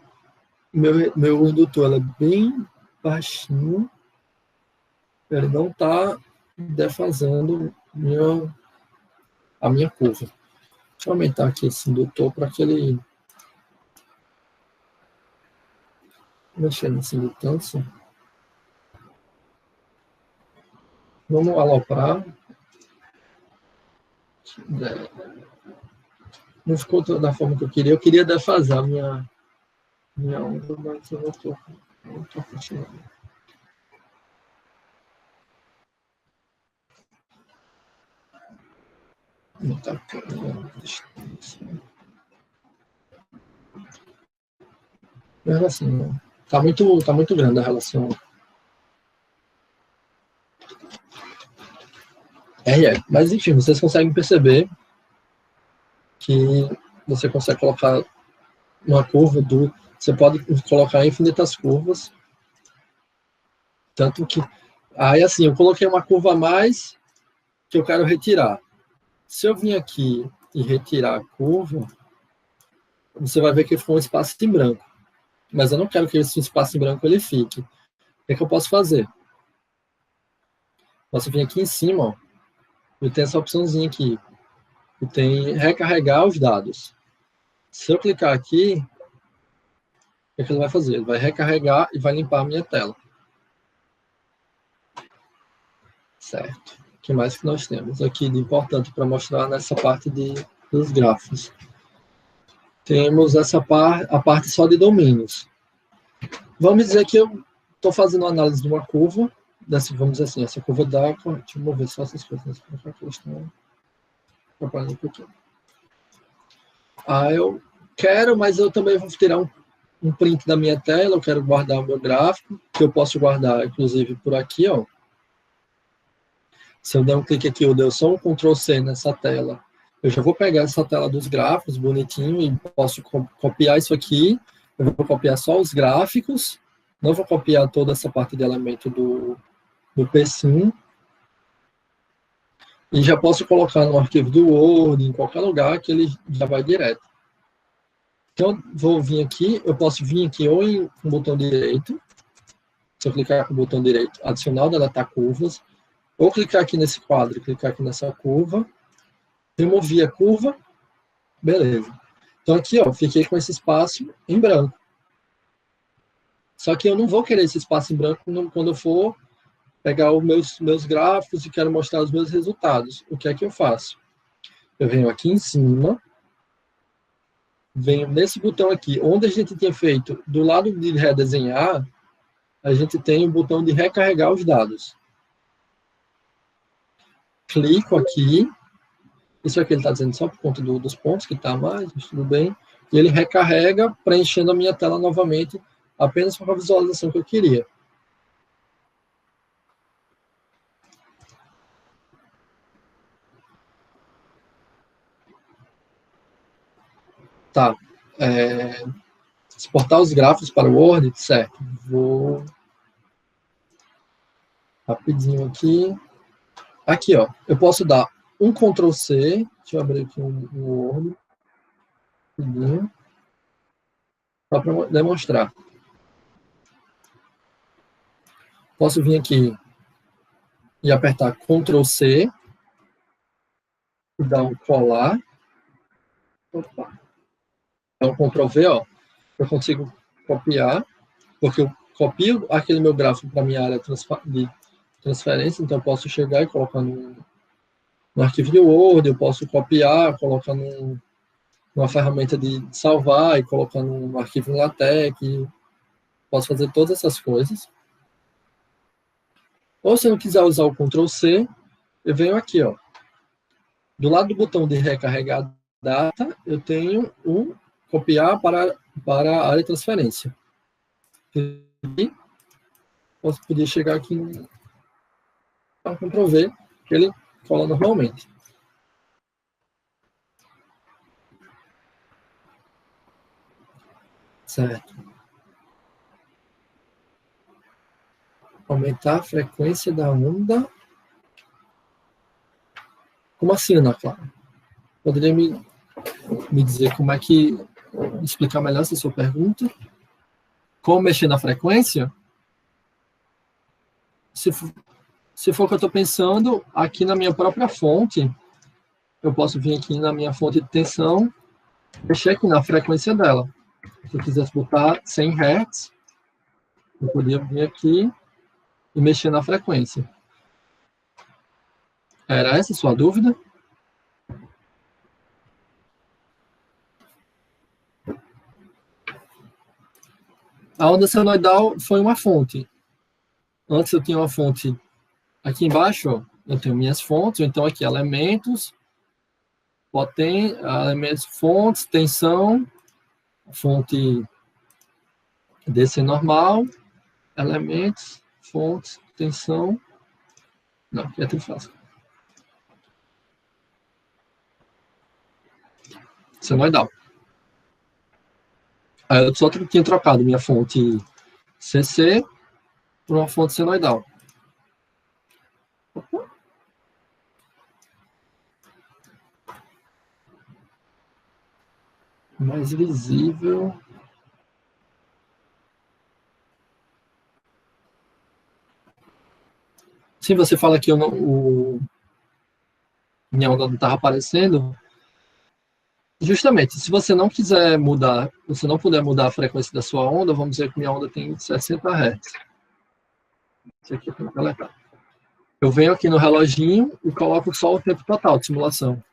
A: meu indutor ela é bem baixinho, ele não está defasando a minha curva. Deixa eu aumentar aqui esse indutor para que ele... mexer nessa indutância. Vamos aloprar. Não ficou da forma que eu queria. Eu queria defasar minha onda, mas eu não estou funcionando. Não está ficando distância. Mas assim, está muito grande a relação. Mas enfim, vocês conseguem perceber que você consegue colocar uma curva você pode colocar infinitas curvas, tanto que aí assim, eu coloquei uma curva a mais que eu quero retirar. Se eu vim aqui e retirar a curva, você vai ver que ficou um espaço em branco. Mas eu não quero que esse espaço em branco ele fique. O que é que eu posso fazer? Posso vir aqui em cima, ó, e tem essa opçãozinha aqui, que tem recarregar os dados. Se eu clicar aqui, o que é que ele vai fazer? Ele vai recarregar e vai limpar a minha tela. Certo. O que mais que nós temos aqui de importante para mostrar nessa parte dos gráficos? Temos a parte só de domínios. Vamos dizer que eu estou fazendo uma análise de uma curva, vamos dizer assim, essa curva dá... Deixa eu mover só essas coisas para que eles estão atrapalhando um pouquinho. Eu quero, mas eu também vou tirar um print da minha tela, eu quero guardar o meu gráfico, que eu posso guardar, inclusive, por aqui, ó. Se eu der um clique aqui, eu der só um Ctrl+C nessa tela, eu já vou pegar essa tela dos gráficos, bonitinho, e posso copiar isso aqui, eu vou copiar só os gráficos, não vou copiar toda essa parte de elemento do PSIM, e já posso colocar no arquivo do Word, em qualquer lugar, que ele já vai direto. Então, vou vir aqui, eu posso vir aqui ou com o botão direito, se eu clicar com o botão direito, adicional, deletar curvas, ou clicar aqui nesse quadro, clicar aqui nessa curva, remover a curva, beleza. Então aqui, ó, fiquei com esse espaço em branco. Só que eu não vou querer esse espaço em branco quando eu for pegar os meus gráficos e quero mostrar os meus resultados. O que é que eu faço? Eu venho aqui em cima, venho nesse botão aqui, onde a gente tinha feito, do lado de redesenhar, a gente tem o botão de recarregar os dados. Clico aqui, isso aqui ele está dizendo só por conta dos pontos, que está mais, mas tudo bem, e ele recarrega, preenchendo a minha tela novamente, apenas com a visualização que eu queria. Tá. Exportar os gráficos para o Word, certo. Vou rapidinho aqui. Aqui, ó, eu posso dar um Ctrl C, deixa eu abrir aqui um Word, rapidinho, só para demonstrar. Posso vir aqui e apertar Ctrl C, e dar um colar. Opa. Dá um Ctrl V, ó, eu consigo copiar, porque eu copio aquele meu gráfico para a minha área de transferência, então eu posso chegar e colocar no arquivo de Word, eu posso copiar, colocar numa ferramenta de salvar e colocar no arquivo em LaTeX, posso fazer todas essas coisas. Ou se eu não quiser usar o Ctrl C, eu venho aqui, ó, do lado do botão de recarregar data, eu tenho um copiar para a área de transferência. E podia chegar aqui no Ctrl V, que ele cola normalmente. Certo. Aumentar a frequência da onda. Como assim, Ana Clara? Poderia me dizer como é que... explicar melhor essa sua pergunta? Como mexer na frequência? Se for o que eu estou pensando, aqui na minha própria fonte, eu posso vir aqui na minha fonte de tensão, mexer aqui na frequência dela. Se eu quisesse botar 100 Hz, eu poderia vir aqui e mexer na frequência. Era essa a sua dúvida? A onda senoidal foi uma fonte. Antes eu tinha uma fonte aqui embaixo, ó, eu tenho minhas fontes, então aqui elementos, elementos, fontes, tensão, fonte DC normal, elementos, fontes, tensão. Não, aqui é trifásico. Senoidal. Aí eu só tinha trocado minha fonte CC por uma fonte senoidal. Mais visível. Sim, você fala que minha onda não estava aparecendo. Justamente, se você não quiser mudar, você não puder mudar a frequência da sua onda, vamos dizer que minha onda tem 60 Hz. Isso aqui é deletar. Eu venho aqui no reloginho e coloco só o tempo total de simulação.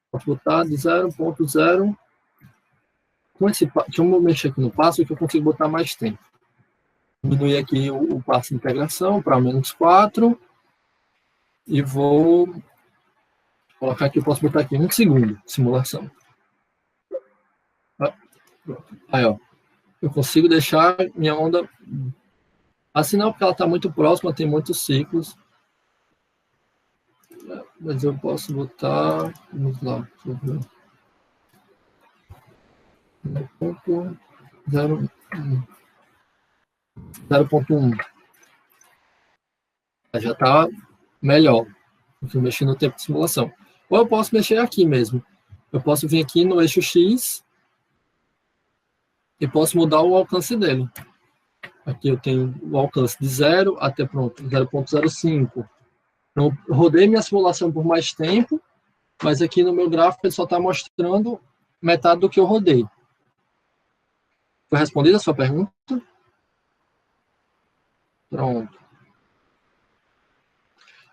A: Vou botar de 0.0. Deixa eu mexer aqui no passo que eu consigo botar mais tempo. Diminuir aqui o passo de integração para -4. E vou colocar aqui, eu posso botar aqui 1 segundo de simulação. Aí, ó. Eu consigo deixar minha onda... Assim não, porque ela está muito próxima, tem muitos ciclos. Mas eu posso botar... Vamos lá, deixa eu ver. 0.1. Já está melhor. Eu mexer no tempo de simulação. Ou eu posso mexer aqui mesmo. Eu posso vir aqui no eixo X e posso mudar o alcance dele. Aqui eu tenho o alcance de 0 até, pronto, 0.05. Então, eu rodei minha simulação por mais tempo, mas aqui no meu gráfico ele só está mostrando metade do que eu rodei. Foi respondida a sua pergunta? Pronto.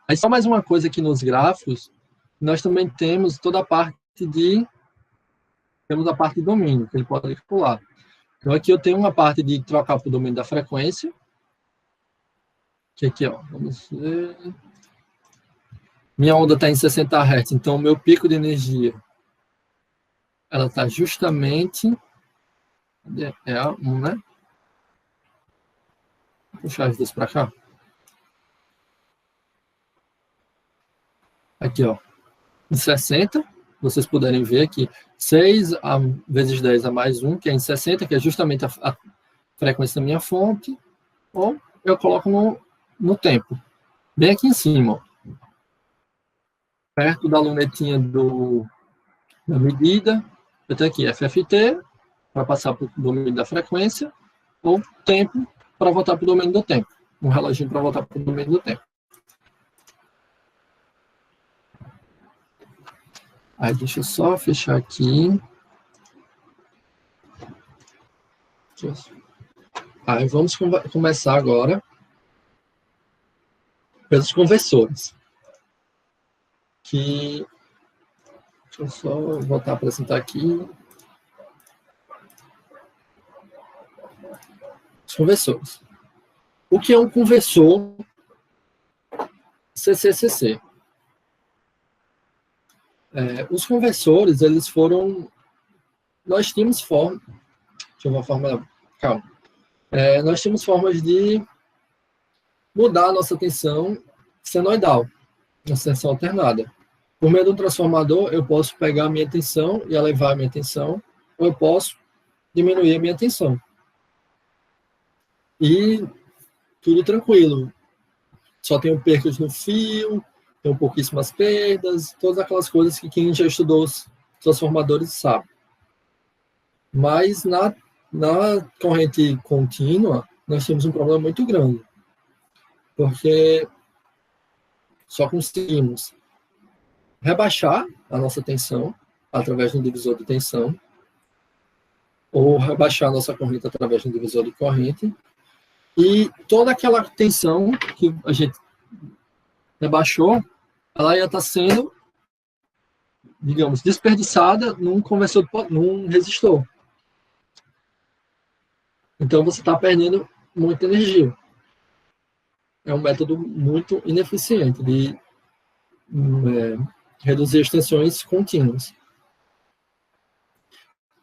A: Aí só mais uma coisa aqui nos gráficos, nós também temos toda a parte de temos a parte de domínio, que ele pode calcular. Então, aqui eu tenho uma parte de trocar para o domínio da frequência, que aqui, ó, vamos ver. Minha onda está em 60 Hz, então o meu pico de energia, ela está justamente, é a 1, né? Vou puxar as duas para cá. Aqui, ó, em 60, vocês puderem ver aqui, 6 vezes 10 a mais 1, que é em 60, que é justamente a frequência da minha fonte, ou eu coloco no tempo, bem aqui em cima, ó, perto da lunetinha da medida, eu tenho aqui FFT, para passar para o domínio da frequência, ou tempo, para voltar para o domínio do tempo. Um reloginho para voltar para o domínio do tempo. Aí, deixa eu só fechar aqui. Aí, vamos começar agora pelos conversores. Deixa eu só voltar a apresentar aqui. Os conversores. O que é um conversor CCCC? Os conversores, eles foram... Nós tínhamos forma... Deixa eu ver a forma... Calma. Nós tínhamos formas de mudar a nossa tensão senoidal, nossa tensão alternada. Por meio do transformador, eu posso pegar a minha tensão e elevar a minha tensão, ou eu posso diminuir a minha tensão. E tudo tranquilo. Só tenho percas no fio, tenho pouquíssimas perdas, todas aquelas coisas que quem já estudou os transformadores sabe. Mas na corrente contínua, nós temos um problema muito grande. Porque só conseguimos rebaixar a nossa tensão através do divisor de tensão, ou rebaixar a nossa corrente através do divisor de corrente, e toda aquela tensão que a gente rebaixou, ela ia estar sendo, digamos, desperdiçada num conversor, num resistor. Então, você está perdendo muita energia. É um método muito ineficiente de reduzir as tensões contínuas.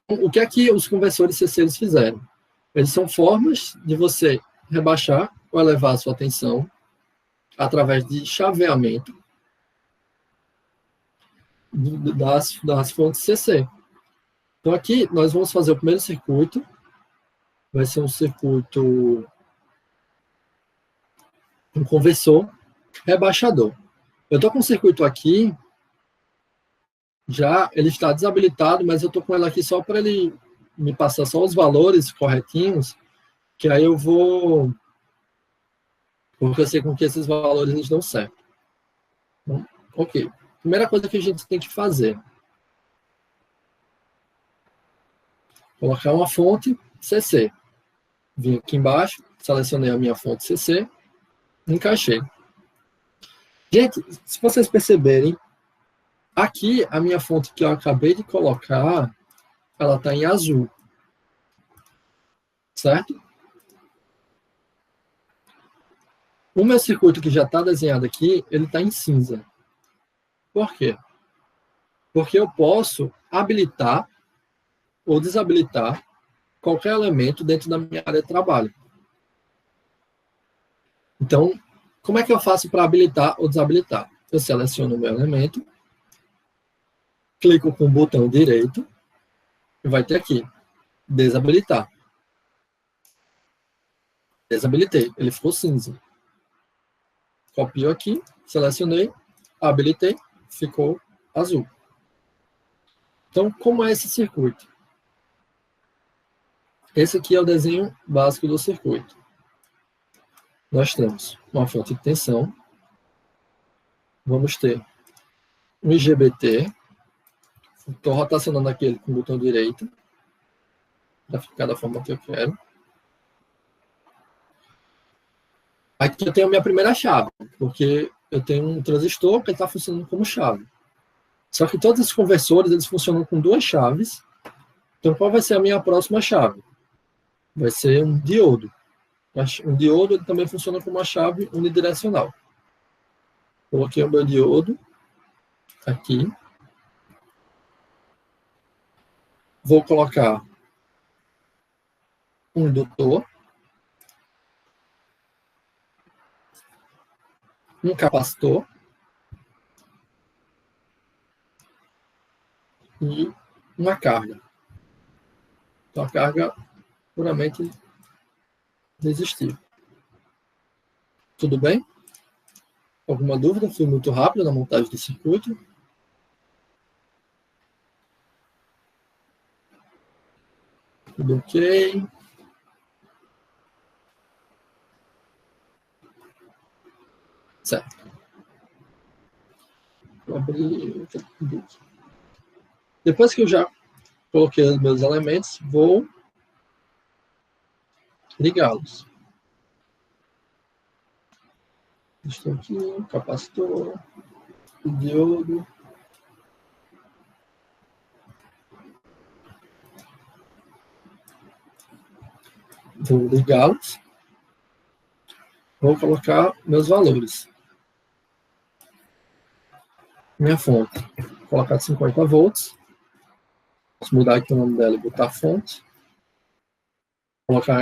A: O que é que os conversores CC eles fizeram? Eles são formas de você rebaixar ou elevar a sua tensão através de chaveamento das fontes CC. Então, aqui, nós vamos fazer o primeiro circuito. Vai ser um circuito, um conversor rebaixador. Eu estou com um circuito aqui, já ele está desabilitado, mas eu estou com ele aqui só para ele me passar só os valores corretinhos, que aí eu vou, porque eu sei com que esses valores eles dão certo. Então, ok. Primeira coisa que a gente tem que fazer, colocar uma fonte CC. Vim aqui embaixo, selecionei a minha fonte CC, encaixei. Gente, se vocês perceberem, aqui a minha fonte que eu acabei de colocar, ela está em azul. Certo? O meu circuito que já está desenhado aqui, ele está em cinza. Por quê? Porque eu posso habilitar ou desabilitar qualquer elemento dentro da minha área de trabalho. Então, como é que eu faço para habilitar ou desabilitar? Eu seleciono o meu elemento, clico com o botão direito e vai ter aqui, desabilitar. Desabilitei, ele ficou cinza. Copio aqui, selecionei, habilitei, ficou azul. Então, como é esse circuito? Esse aqui é o desenho básico do circuito. Nós temos uma fonte de tensão, vamos ter um IGBT, estou rotacionando aquele com o botão direito, para ficar da forma que eu quero. Aqui eu tenho a minha primeira chave, porque eu tenho um transistor que está funcionando como chave. Só que todos esses conversores, eles funcionam com duas chaves Então, qual vai ser a minha próxima chave? Vai ser um diodo. Um diodo ele também funciona como uma chave unidirecional. Coloquei o meu diodo aqui. Vou colocar um indutor, um capacitor e uma carga. Então, a carga puramente resistível. Tudo bem? Alguma dúvida? Fui muito rápido na montagem do circuito. Tudo ok. Certo. Vou abrir. Depois que eu já coloquei os meus elementos, vou ligá-los. Estou aqui, capacitor, o diodo. Vou ligá-los. Vou colocar meus valores. Minha fonte. Vou colocar 50 volts. Posso mudar aqui o nome dela e botar fonte.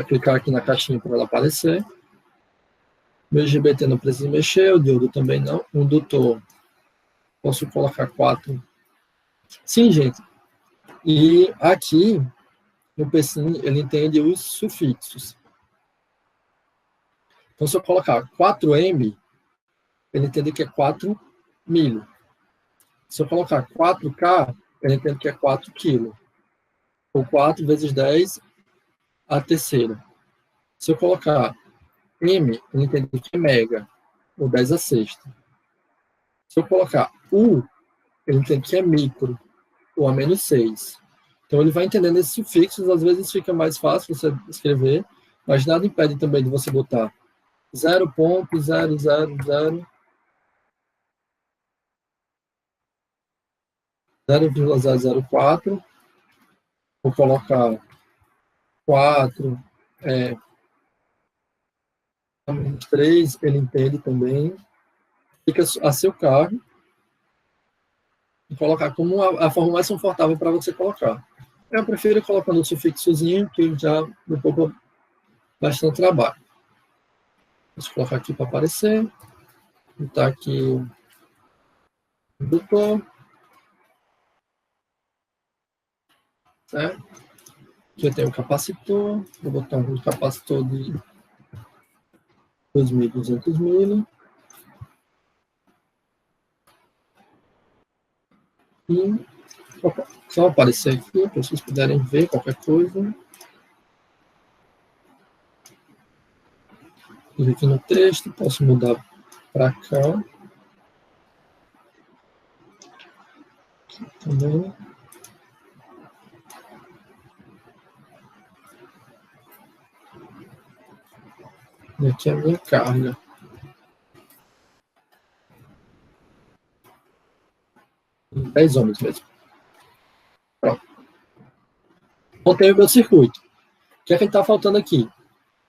A: Clicar aqui na caixinha para ela aparecer. Meu IGBT não precisa mexer, o diodo também não. O indutor, posso colocar 4. Sim, gente. E aqui, no PSIN, ele entende os sufixos. Então, se eu colocar 4M, ele entende que é 4 milho. Se eu colocar 4K, ele entende que é 4 quilos. Ou 4 vezes 10 a terceira. Se eu colocar M, ele entende que é mega, ou 10 a sexta. Se eu colocar U, ele entende que é micro, ou a menos 6. Então, ele vai entendendo esses sufixos, às vezes fica mais fácil você escrever, mas nada impede também de você botar 0.000 0,004, vou colocar 4, 3, ele entende também. Fica a seu cargo e colocar como a forma mais confortável para você colocar. Eu prefiro colocando o sufixozinho, que já me poupa bastante trabalho. Deixa eu colocar aqui para aparecer. Botar aqui o indutor. Certo? Aqui eu tenho o capacitor. Vou botar um capacitor de 2.200 mil. E só aparecer aqui, para vocês puderem ver qualquer coisa. Clique aqui no texto, posso mudar para cá. Aqui também. E aqui é a minha carga. Em 10 ohms mesmo. Pronto. Montei o meu circuito. O que é que está faltando aqui?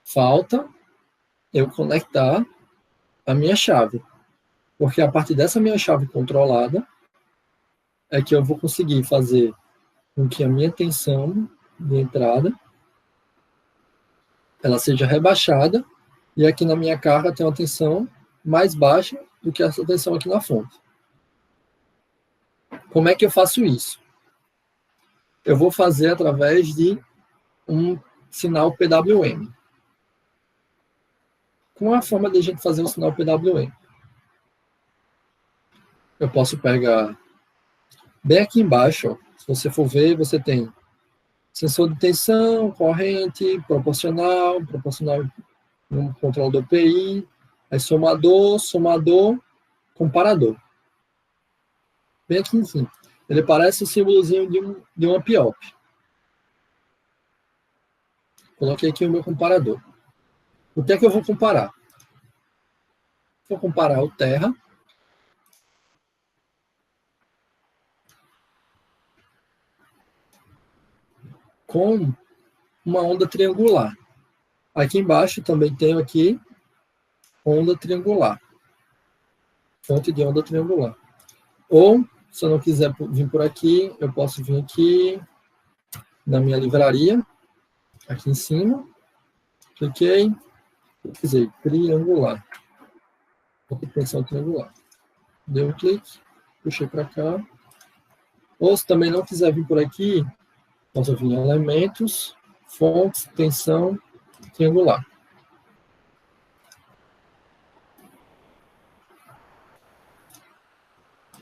A: Falta eu conectar a minha chave. Porque a partir dessa minha chave controlada é que eu vou conseguir fazer com que a minha tensão de entrada ela seja rebaixada e aqui na minha carga tem uma tensão mais baixa do que essa tensão aqui na fonte. Como é que eu faço isso? Eu vou fazer através de um sinal PWM. Qual é a forma de a gente fazer um sinal PWM? Eu posso pegar bem aqui embaixo, ó, se você for ver, você tem sensor de tensão, corrente, proporcional no controlador PI, aí somador, comparador. Bem aqui em cima. Ele parece o símbolozinho de uma PIOP. Coloquei aqui o meu comparador. O que é que eu vou comparar? Vou comparar o terra com uma onda triangular. Aqui embaixo também tenho aqui onda triangular. Fonte de onda triangular. Ou, se eu não quiser vir por aqui, eu posso vir aqui na minha livraria, aqui em cima. Cliquei, dizer triangular. Tensão triangular. Dei um clique, puxei para cá. Ou se também não quiser vir por aqui, posso vir em elementos, fontes, tensão triangular.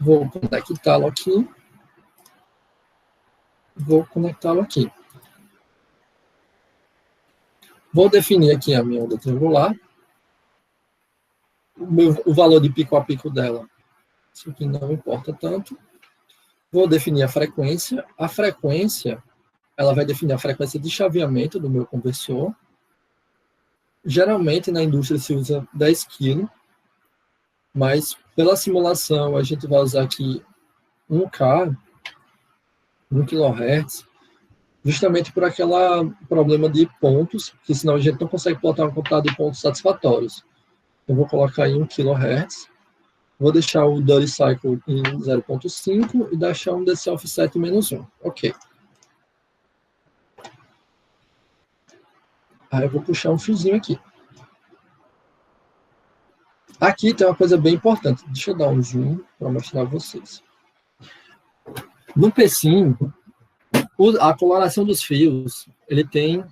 A: Vou conectá-lo aqui. Vou conectá-lo aqui. Vou definir aqui a minha onda triangular. O valor de pico a pico dela, isso aqui não importa tanto. Vou definir a frequência. A frequência, ela vai definir a frequência de chaveamento do meu conversor. Geralmente, na indústria, se usa 10 kg, mas pela simulação, a gente vai usar aqui 1K, 1 kHz, justamente por aquele problema de pontos, que senão a gente não consegue botar uma quantidade de pontos satisfatórios. Eu vou colocar aí 1 kHz, vou deixar o Duty Cycle em 0.5 e deixar um DC Offset menos 1. Ok. Aí eu vou puxar um fiozinho aqui. Aqui tem uma coisa bem importante. Deixa eu dar um zoom para mostrar a vocês. No PSIM, a coloração dos fios, ele tem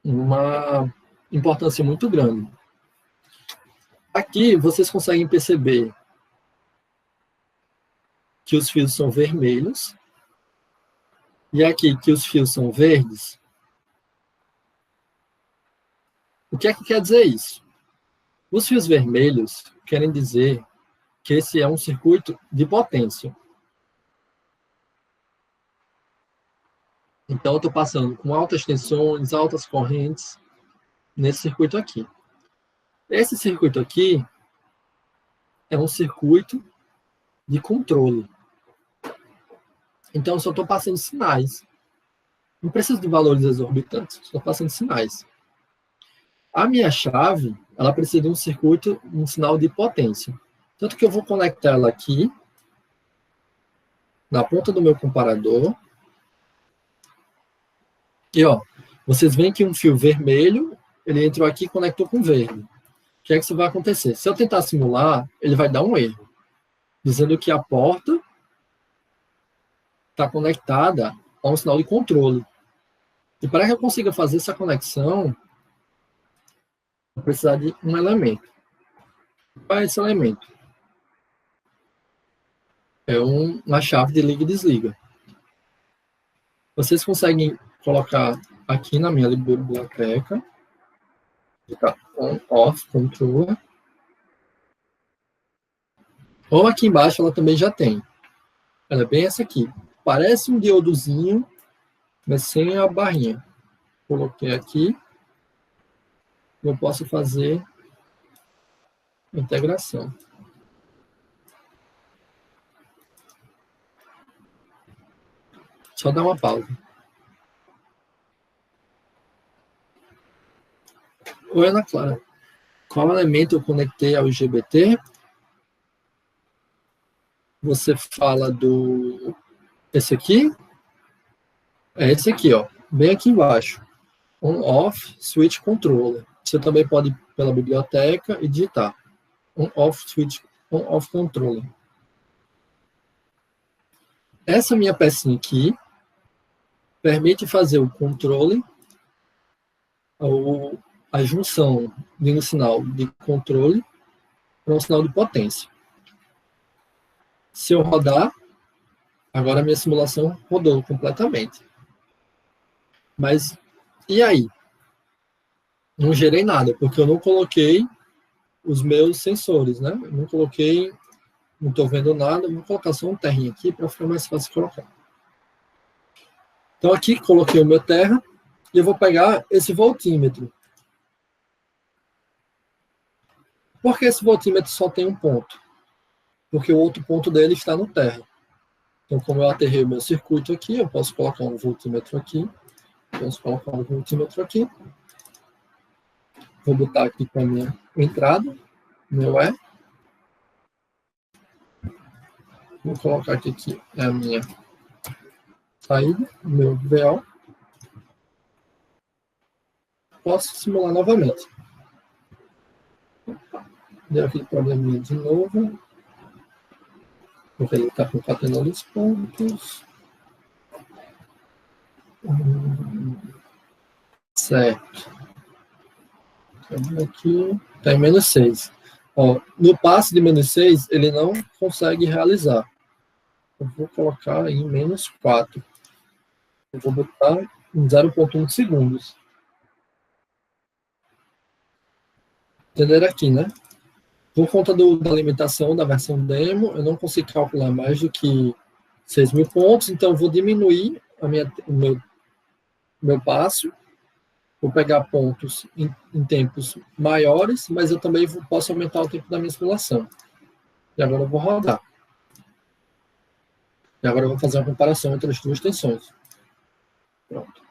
A: uma importância muito grande. Aqui vocês conseguem perceber que os fios são vermelhos e aqui que os fios são verdes. O que é que quer dizer isso? Os fios vermelhos querem dizer que esse é um circuito de potência. Então, eu estou passando com altas tensões, altas correntes nesse circuito aqui. Esse circuito aqui é um circuito de controle. Então, eu só estou passando sinais. Não preciso de valores exorbitantes, estou passando sinais. A minha chave, ela precisa de um circuito, um sinal de potência. Tanto que eu vou conectar ela aqui, na ponta do meu comparador. E, ó, vocês veem que um fio vermelho, ele entrou aqui e conectou com verde. O que é que isso vai acontecer? Se eu tentar simular, ele vai dar um erro, dizendo que a porta está conectada a um sinal de controle. E para que eu consiga fazer essa conexão, eu vou precisar de um elemento. Qual é esse elemento? É uma chave de liga e desliga. Vocês conseguem colocar aqui na minha biblioteca, tá? On, off, controller. Ou aqui embaixo ela também já tem. Ela é bem essa aqui. Parece um diodozinho, mas sem a barrinha. Coloquei aqui. Eu posso fazer a integração. Só dar uma pausa. Oi, Ana Clara. Qual elemento eu conectei ao IGBT? Você fala do... Esse aqui? É esse aqui, ó. Bem aqui embaixo. On-off switch controller. Você também pode ir pela biblioteca e digitar. On-off switch, on-off controller. Essa minha pecinha aqui permite fazer o controle, ou a junção de um sinal de controle para um sinal de potência. Se eu rodar, agora a minha simulação rodou completamente. Mas, e aí? Não gerei nada, porque eu não coloquei os meus sensores, né? Eu não coloquei, não estou vendo nada, vou colocar só um terrinho aqui para ficar mais fácil de colocar. Então, aqui coloquei o meu terra e eu vou pegar esse voltímetro. Por que esse voltímetro só tem um ponto? Porque o outro ponto dele está no terra. Então, como eu aterrei o meu circuito aqui, eu posso colocar um voltímetro aqui. Vou botar aqui com a minha entrada, meu E. Vou colocar aqui é a minha saída, meu VO. Posso simular novamente. Deu aquele probleminha de novo. Porque ele está concatenando os pontos. Certo. Aqui está em menos 6. Ó, no passe de menos 6, ele não consegue realizar. Eu vou colocar em menos 4. Eu vou botar em 0,1 segundos. Entenderam aqui, né? Por conta da limitação da versão demo, eu não consigo calcular mais do que 6.000 pontos, então eu vou diminuir o meu passo. Vou pegar pontos em tempos maiores, mas eu também posso aumentar o tempo da minha simulação. E agora eu vou rodar. E agora eu vou fazer uma comparação entre as duas tensões. Pronto.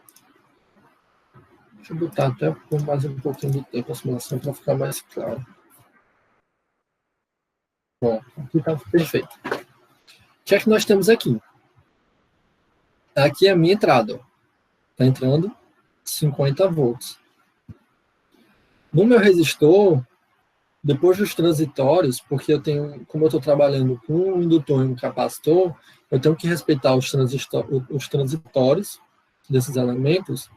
A: Deixa eu botar até por mais um pouquinho de tempo a simulação para ficar mais claro. Bom, aqui está perfeito. O que é que nós temos aqui? Aqui é a minha entrada. Está entrando 50 volts. No meu resistor, depois dos transitórios, porque como eu estou trabalhando com um indutor e um capacitor, eu tenho que respeitar os transitórios desses elementos.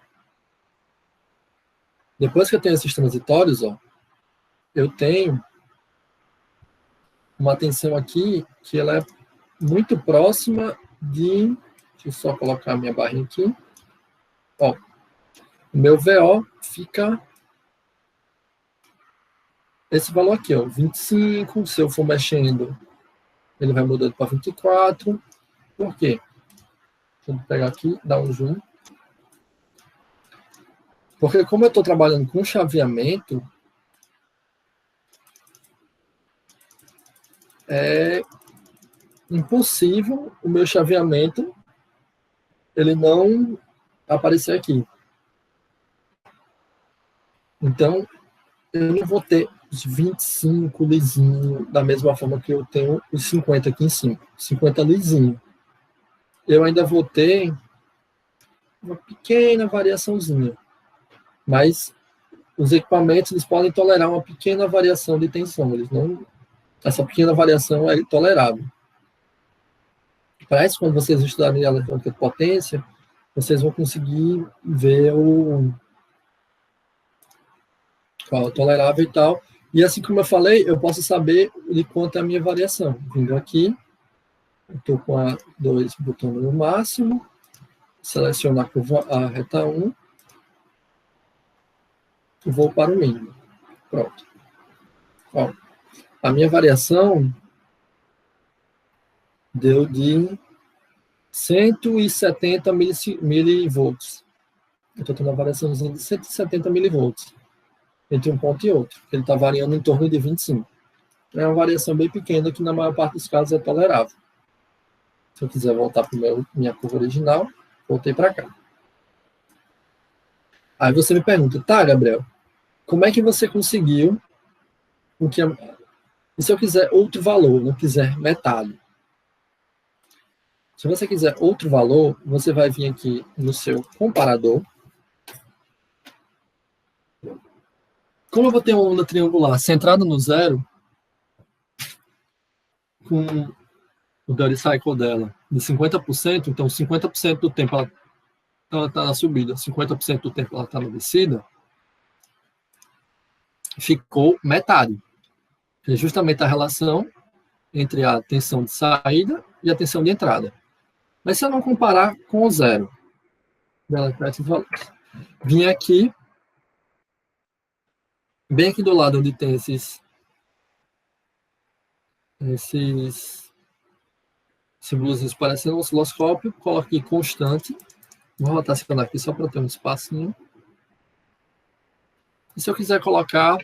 A: Depois que eu tenho esses transitórios, ó, eu tenho uma tensão aqui que ela é muito próxima de... Deixa eu só colocar a minha barrinha aqui. Ó, o meu VO fica esse valor aqui, ó, 25. Se eu for mexendo, ele vai mudando para 24. Por quê? Deixa eu pegar aqui, dar um zoom. Porque como eu estou trabalhando com chaveamento, é impossível o meu chaveamento ele não aparecer aqui. Então, eu não vou ter os 25 lisinho da mesma forma que eu tenho os 50 aqui em cima. 50 lisinho. Eu ainda vou ter uma pequena variaçãozinha. Mas os equipamentos eles podem tolerar uma pequena variação de tensão. Essa pequena variação é tolerável. Para isso, quando vocês estudarem a eletrônica de potência, vocês vão conseguir ver qual é tolerável e tal. E assim como eu falei, eu posso saber de quanto é a minha variação. Vindo aqui, eu estou com a 2 botando no máximo, selecionar a reta 1, e vou para o mínimo. Pronto. Ó, a minha variação deu de 170 milivolts. Eu estou tendo uma variaçãozinha de 170 milivolts entre um ponto e outro. Ele está variando em torno de 25. É uma variação bem pequena que na maior parte dos casos é tolerável. Se eu quiser voltar para minha curva original, voltei para cá. Aí você me pergunta, tá, Gabriel, como é que você conseguiu e se eu quiser outro valor, não quiser metade? Se você quiser outro valor, você vai vir aqui no seu comparador. Como eu vou ter uma onda triangular centrada no zero, com o duty cycle dela de 50%, então 50% do tempo ela está na subida, 50% do tempo ela está na descida, ficou metade. É justamente a relação entre a tensão de saída e a tensão de entrada. Mas se eu não comparar com o zero, vim aqui, bem aqui do lado onde tem esses símbolos parecendo um osciloscópio, coloquei constante. Vou rotacionar aqui só para ter um espacinho. E se eu quiser colocar,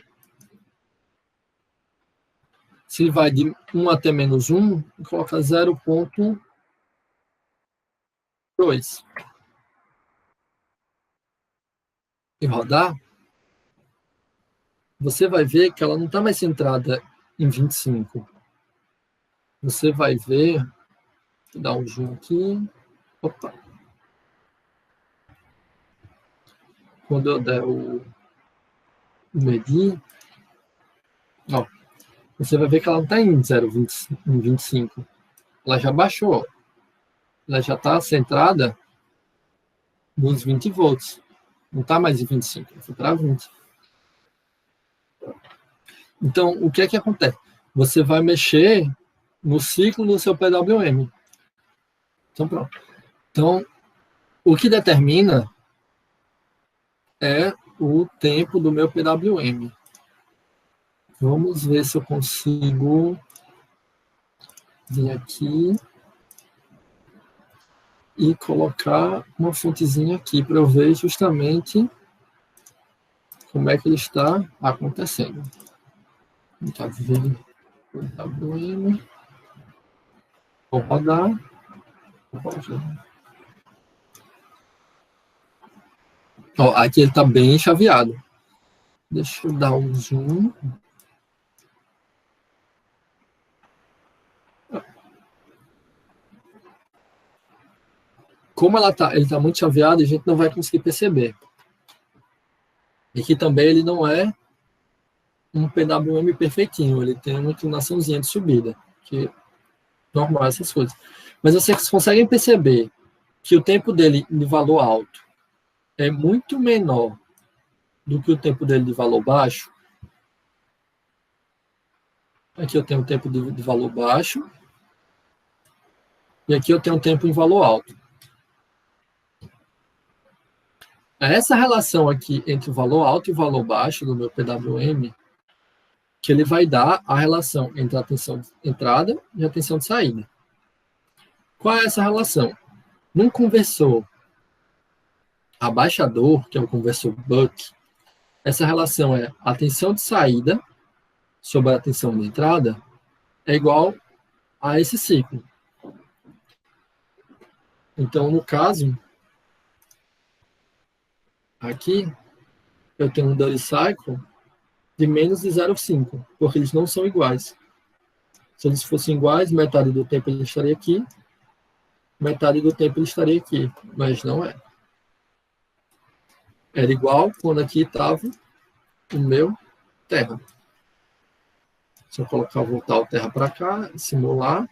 A: se vai de 1 até menos 1, vou colocar 0,1 2 e rodar, você vai ver que ela não está mais centrada em 25. Você vai ver, vou dar um zoom aqui. Opa. Quando eu der o medir, ó, você vai ver que ela não está em 0,20, em 25. Ela já baixou. Ela já está centrada nos 20 volts. Não está mais em 25, foi para 20. Então, o que é que acontece? Você vai mexer no ciclo do seu PWM. Então, pronto. Então, o que determina é o tempo do meu PWM. Vamos ver se eu consigo vir aqui e colocar uma fontezinha aqui para eu ver justamente como é que ele está acontecendo. Tá vendo? PWM. Vou rodar. Ó, aqui ele está bem chaveado. Deixa eu dar um zoom. Como ele está muito chaveado, a gente não vai conseguir perceber. E que também ele não é um PWM perfeitinho, ele tem uma inclinaçãozinha de subida, que é normal essas coisas. Mas vocês conseguem perceber que o tempo dele de valor alto é muito menor do que o tempo dele de valor baixo. Aqui eu tenho um tempo de valor baixo. E aqui eu tenho um tempo em valor alto. É essa relação aqui entre o valor alto e o valor baixo do meu PWM que ele vai dar a relação entre a tensão de entrada e a tensão de saída. Qual é essa relação? Num conversor abaixador, que é o conversor Buck, essa relação é a tensão de saída sobre a tensão de entrada é igual a esse ciclo. Então, no caso, aqui, eu tenho um duty cycle de menos de 0,5, porque eles não são iguais. Se eles fossem iguais, metade do tempo ele estaria aqui, metade do tempo ele estaria aqui, mas não é. Era igual quando aqui estava o meu terra. Se eu voltar o terra para cá, simular,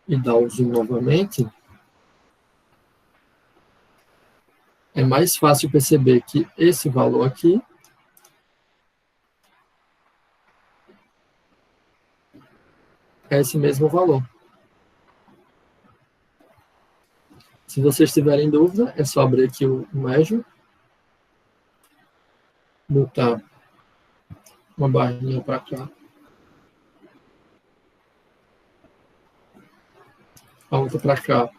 A: e dar o zoom novamente, é mais fácil perceber que esse valor aqui é esse mesmo valor. Se vocês tiverem dúvida, é só abrir aqui o Measure, botar uma barrinha para cá, a outra para cá,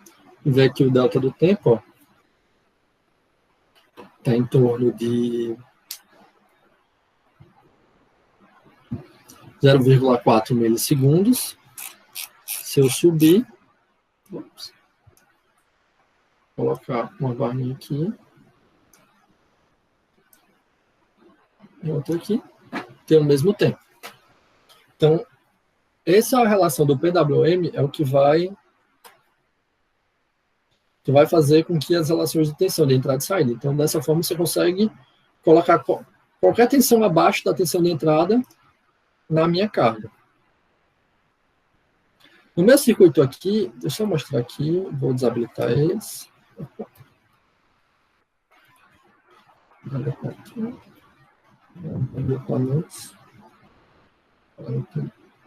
A: e ver aqui o delta do tempo, está em torno de 0,4 milissegundos. Se eu subir, colocar uma barrinha aqui, e outra aqui, tem o mesmo tempo. Então, essa é a relação do PWM, é o que vai fazer com que as relações de tensão de entrada e saída. Então, dessa forma, você consegue colocar qualquer tensão abaixo da tensão de entrada na minha carga. No meu circuito aqui, deixa eu mostrar aqui, vou desabilitar esse. Não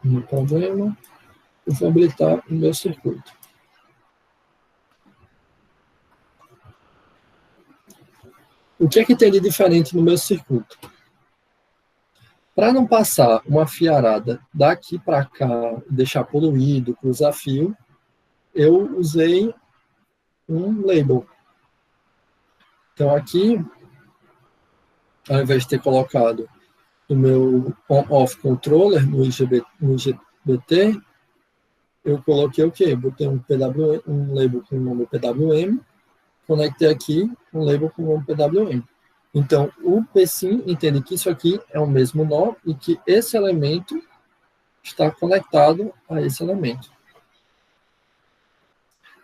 A: tem problema. Eu vou habilitar o meu circuito. O que é que tem de diferente no meu circuito? Para não passar uma fiarada daqui para cá, deixar poluído, cruzar fio, eu usei um label. Então aqui, ao invés de ter colocado o meu on-off controller no IGBT, eu coloquei o quê? Botei um label com o nome PWM, conectei aqui um label com o nome PWM. Então, o PSIM entende que isso aqui é o mesmo nó e que esse elemento está conectado a esse elemento.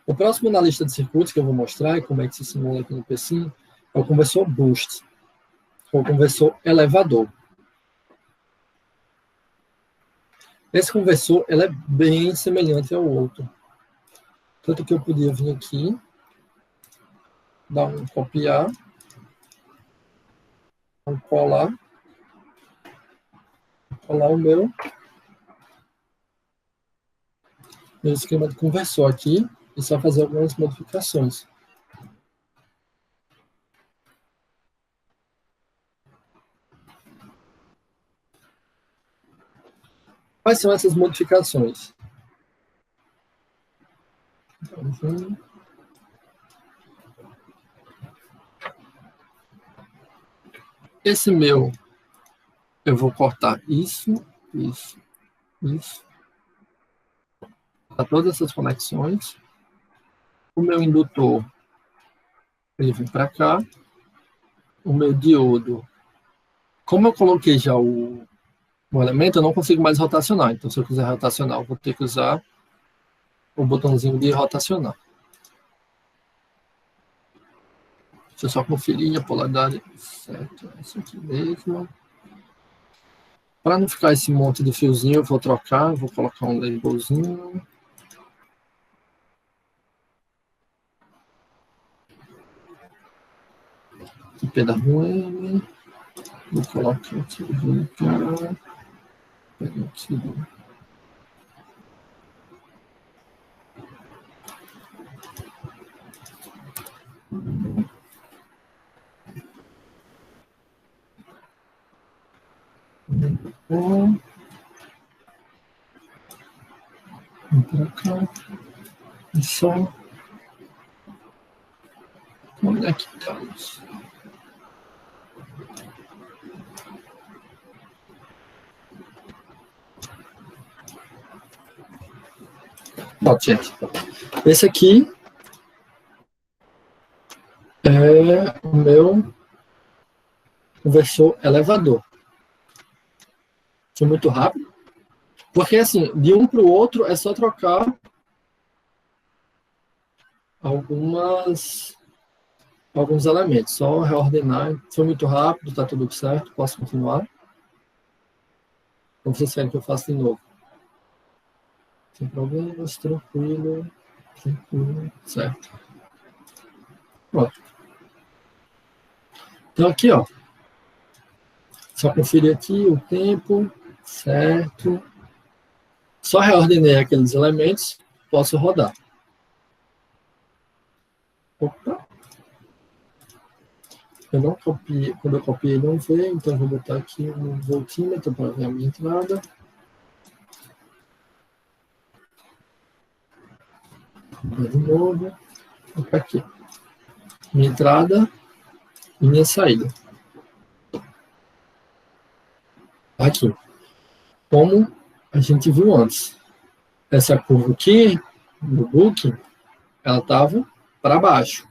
A: O próximo na lista de circuitos que eu vou mostrar e como é que se simula aqui no PSIM é o conversor boost, ou o conversor elevador. Esse conversor ele é bem semelhante ao outro. Tanto que eu podia vir aqui, dar um copiar, um colar o meu esquema de conversor aqui e só fazer algumas modificações. Quais são essas modificações? Então, esse meu, eu vou cortar isso, isso, isso, para todas essas conexões. O meu indutor, ele vem para cá. O meu diodo, como eu coloquei já o elemento, eu não consigo mais rotacionar. Então, se eu quiser rotacionar, eu vou ter que usar o botãozinho de rotacionar. Deixa eu só conferir a polaridade. Certo, é isso aqui mesmo. Para não ficar esse monte de fiozinho, eu vou trocar, vou colocar um labelzinho. Aqui, PWM. Vou colocar aqui, vou cá. Pega aqui. Vem para cá. E só conectá-los. Pronto, gente. Esse aqui é o meu conversor elevador. Foi muito rápido. Porque, assim, de um para o outro é só trocar alguns elementos. Só reordenar. Foi muito rápido, está tudo certo. Posso continuar? Ou vocês querem que eu faça de novo? Sem problemas, tranquilo. Certo. Pronto. Então, aqui, ó. Só conferir aqui o tempo. Certo. Só reordenei aqueles elementos. Posso rodar. Opa. Eu não copiei, quando eu copiei não veio, então vou botar aqui um voltímetro para ver a minha entrada. De novo, vou para aqui. Minha entrada e minha saída. Aqui. Como a gente viu antes. Essa curva aqui, no book, ela estava para baixo.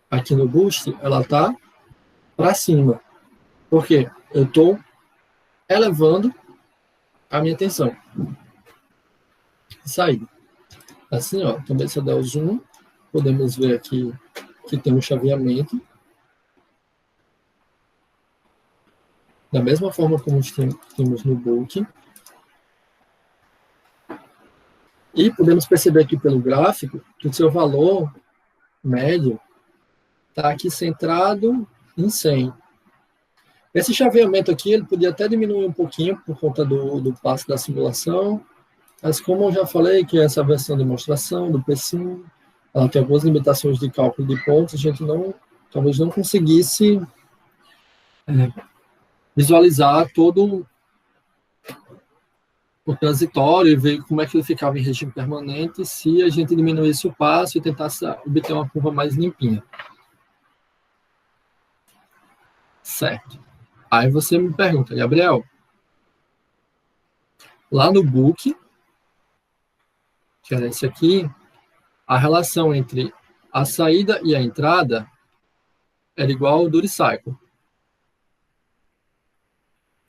A: Aqui no boost, ela está para cima. Por quê? Eu estou elevando a minha tensão. Saída. Assim, ó, também se eu der o zoom, podemos ver aqui que tem um chaveamento. Da mesma forma como temos no book. E podemos perceber aqui pelo gráfico que o seu valor médio está aqui centrado em 100. Esse chaveamento aqui, ele podia até diminuir um pouquinho por conta do passo da simulação, mas como eu já falei que essa versão de demonstração do PSIM, ela tem algumas limitações de cálculo de pontos, a gente talvez não conseguisse visualizar todo o transitório e ver como é que ele ficava em regime permanente se a gente diminuísse o passo e tentasse obter uma curva mais limpinha. Certo. Aí você me pergunta, Gabriel, lá no book, que era esse aqui, a relação entre a saída e a entrada era igual ao duty cycle.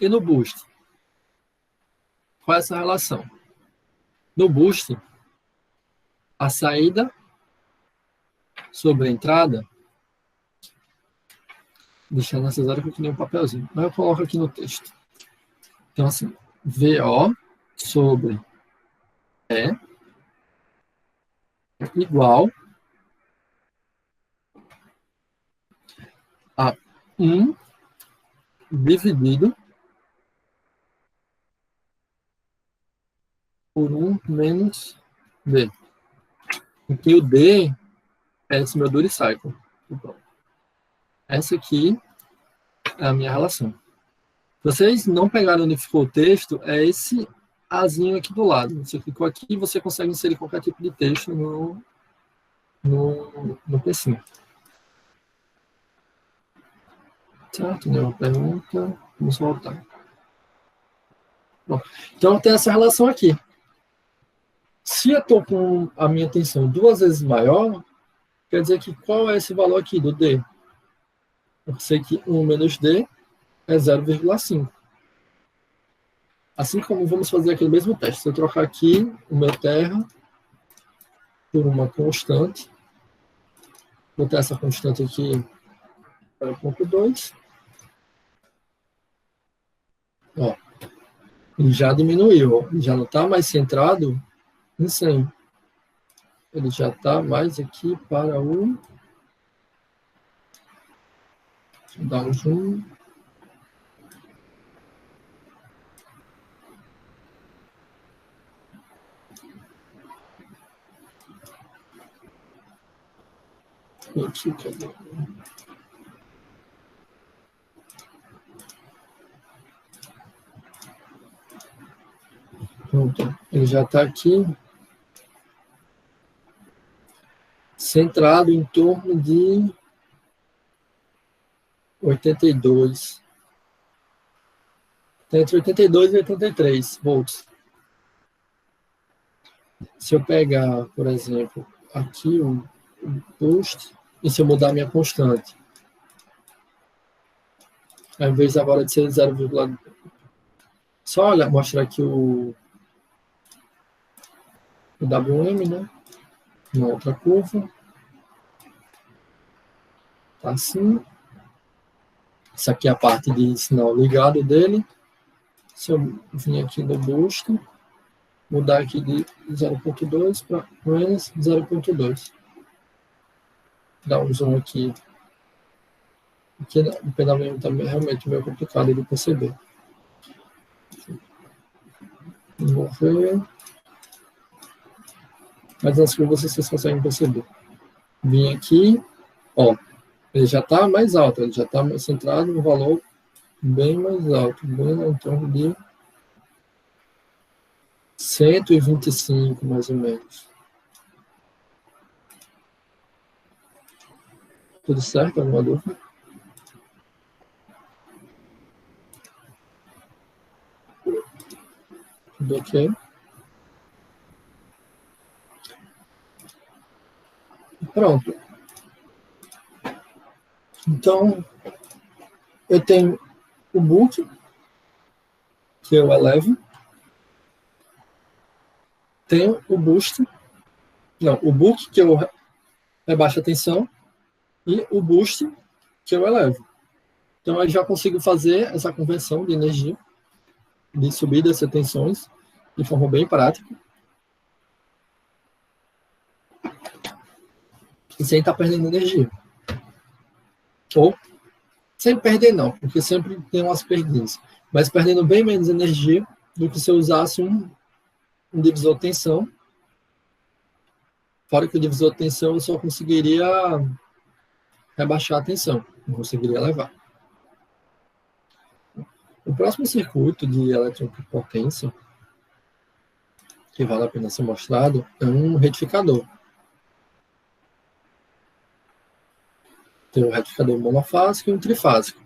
A: E no boost? Qual é essa relação? No boost, a saída sobre a entrada, deixando necessário que eu tenha um papelzinho, mas eu coloco aqui no texto. Então, assim, VO sobre E igual a 1 dividido por 1 menos D. Aqui o D é esse meu duty cycle. Então, essa aqui é a minha relação. Se vocês não pegaram onde ficou o texto, é esse Azinho aqui do lado. Você clicou aqui e você consegue inserir qualquer tipo de texto no PC. Certo? Nenhuma pergunta. Vamos voltar. Bom, então tem essa relação aqui. Se eu estou com a minha tensão 2 vezes maior, quer dizer que qual é esse valor aqui do D? Eu sei que 1 menos D é 0,5. Assim como vamos fazer aquele mesmo teste. Se eu trocar aqui o meu terra por uma constante, botar essa constante aqui para 0,2, ó, ele já diminuiu, ó, ele já não está mais centrado em 100. Ele já está mais aqui para o... Deixa eu dar um zoom. Aqui, cadê? Pronto, ele já está aqui centrado em torno de 82. Entre 82 e 83 volts. Se eu pegar, por exemplo, aqui o boost, e se eu mudar a minha constante, ao invés agora de ser 0, só olha, mostrar aqui o WM, né? Uma outra curva. Tá assim. Essa aqui é a parte de sinal ligado dele. Se eu vir aqui no boost, mudar aqui de 0,2 para menos 0,2. Dar um zoom aqui. Aqui o pedalinho também é realmente meio complicado de perceber. Vou ver. Mas nas curvas vocês conseguem perceber. Vim aqui, ó, ele já está mais alto, ele já está centrado no valor bem mais alto, bem em torno de 125, mais ou menos. Tudo certo? Alguma dúvida? Tudo ok? Pronto. Então, eu tenho o book, que eu elevo. Tenho o boost. Não, o book, que eu rebaixo a tensão. E o boost, que eu elevo. Então, eu já consigo fazer essa conversão de energia, de subidas e tensões, de forma bem prática. E sem estar perdendo energia. Ou, sem perder não, porque sempre tem umas perdas. Mas perdendo bem menos energia do que se eu usasse um divisor de tensão. Fora que o divisor de tensão eu só conseguiria rebaixar a tensão, não conseguiria elevar. O próximo circuito de eletroimpotência, que vale a pena ser mostrado, é um retificador. Tem um retificador monofásico e um trifásico.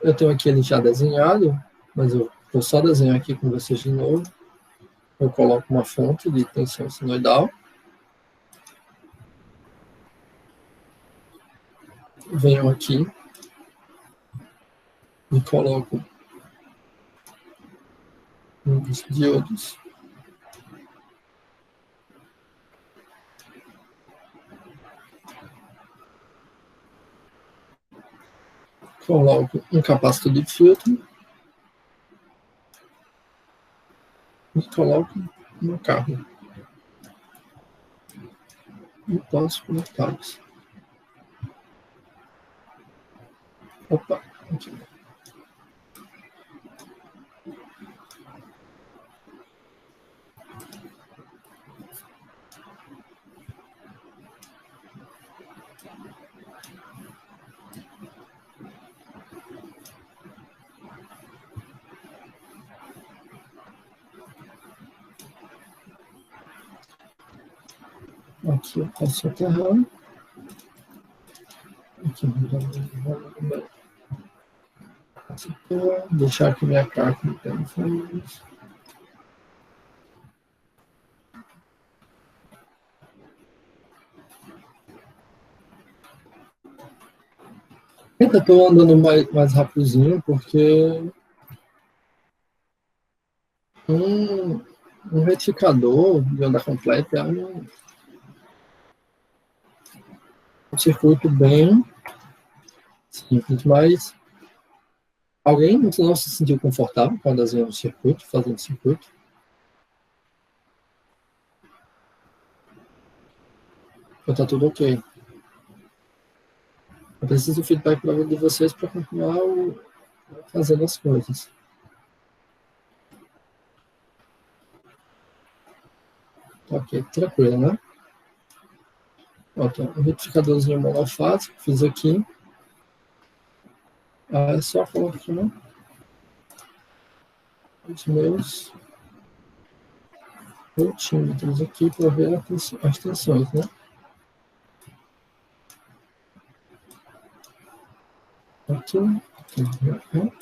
A: Eu tenho aqui ele já desenhado, mas eu vou só desenhar aqui com vocês de novo. eu coloco uma fonte de tensão sinoidal. Venho aqui e coloco uns diodos. Coloco um capacitor de filtro e coloco no carro. E posso conectá-los. Opa, aqui. Aqui eu posso aterrar. Aqui deixar aqui minha carta no telefone. Eu estou andando mais rapidinho porque um retificador de onda completa é um circuito bem simples, mas alguém não se sentiu confortável com a desenho do circuito, fazendo circuito? Ou está tudo ok? Eu preciso do feedback de vocês para continuar fazendo as coisas. Ok, tranquilo, né? Ó, tem um retificadorzinho monofásico, fiz aqui. É só colocar os meus voltímetros aqui para ver as tensões, né? Aqui, aqui.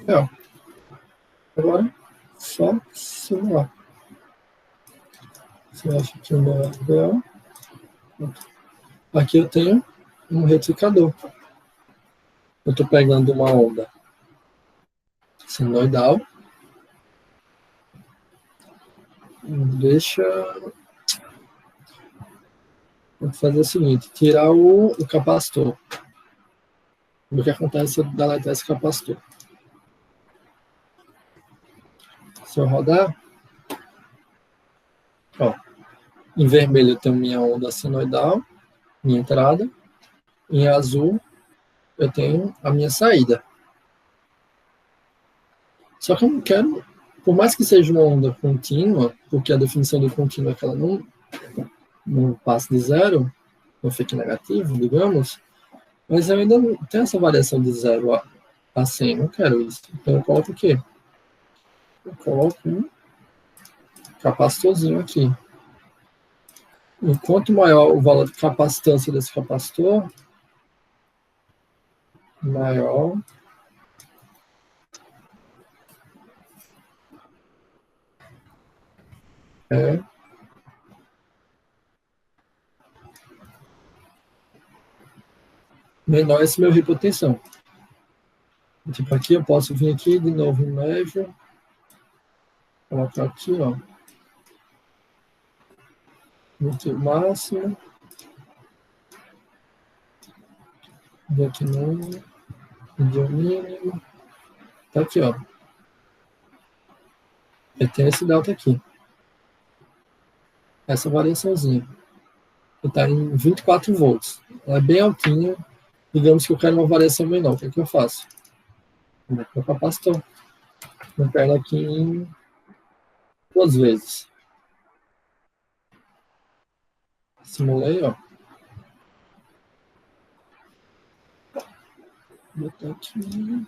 A: É, agora, só simular. Você acha que o meu é ideal? Aqui eu tenho um retificador. Eu estou pegando uma onda sinoidal. Deixa... Vou fazer o seguinte, tirar o capacitor. O que acontece se eu deletar esse capacitor? Se eu rodar, ó, em vermelho eu tenho minha onda sinoidal, minha entrada. Em azul eu tenho a minha saída. Só que eu não quero, por mais que seja uma onda contínua, porque a definição de contínua é que ela não passa de zero, não fique negativo, digamos, mas eu ainda não tenho essa variação de 0 a 100, não quero isso. Então eu coloco o quê? Eu coloco um capacitorzinho aqui. E quanto maior o valor de capacitância desse capacitor, maior é menor esse meu hipotensão. Tipo, aqui eu posso vir aqui de novo em médio, colocar aqui, ó, no máximo, e aqui no mínimo, tá aqui, ó. Eu tenho esse delta aqui, essa variaçãozinha, que está em 24 volts. Ela é bem altinha, digamos que eu quero uma variação menor, o que é que eu faço? Meu capacitor. Eu pego aqui em 2 vezes. Simulei, ó. Vou botar aqui.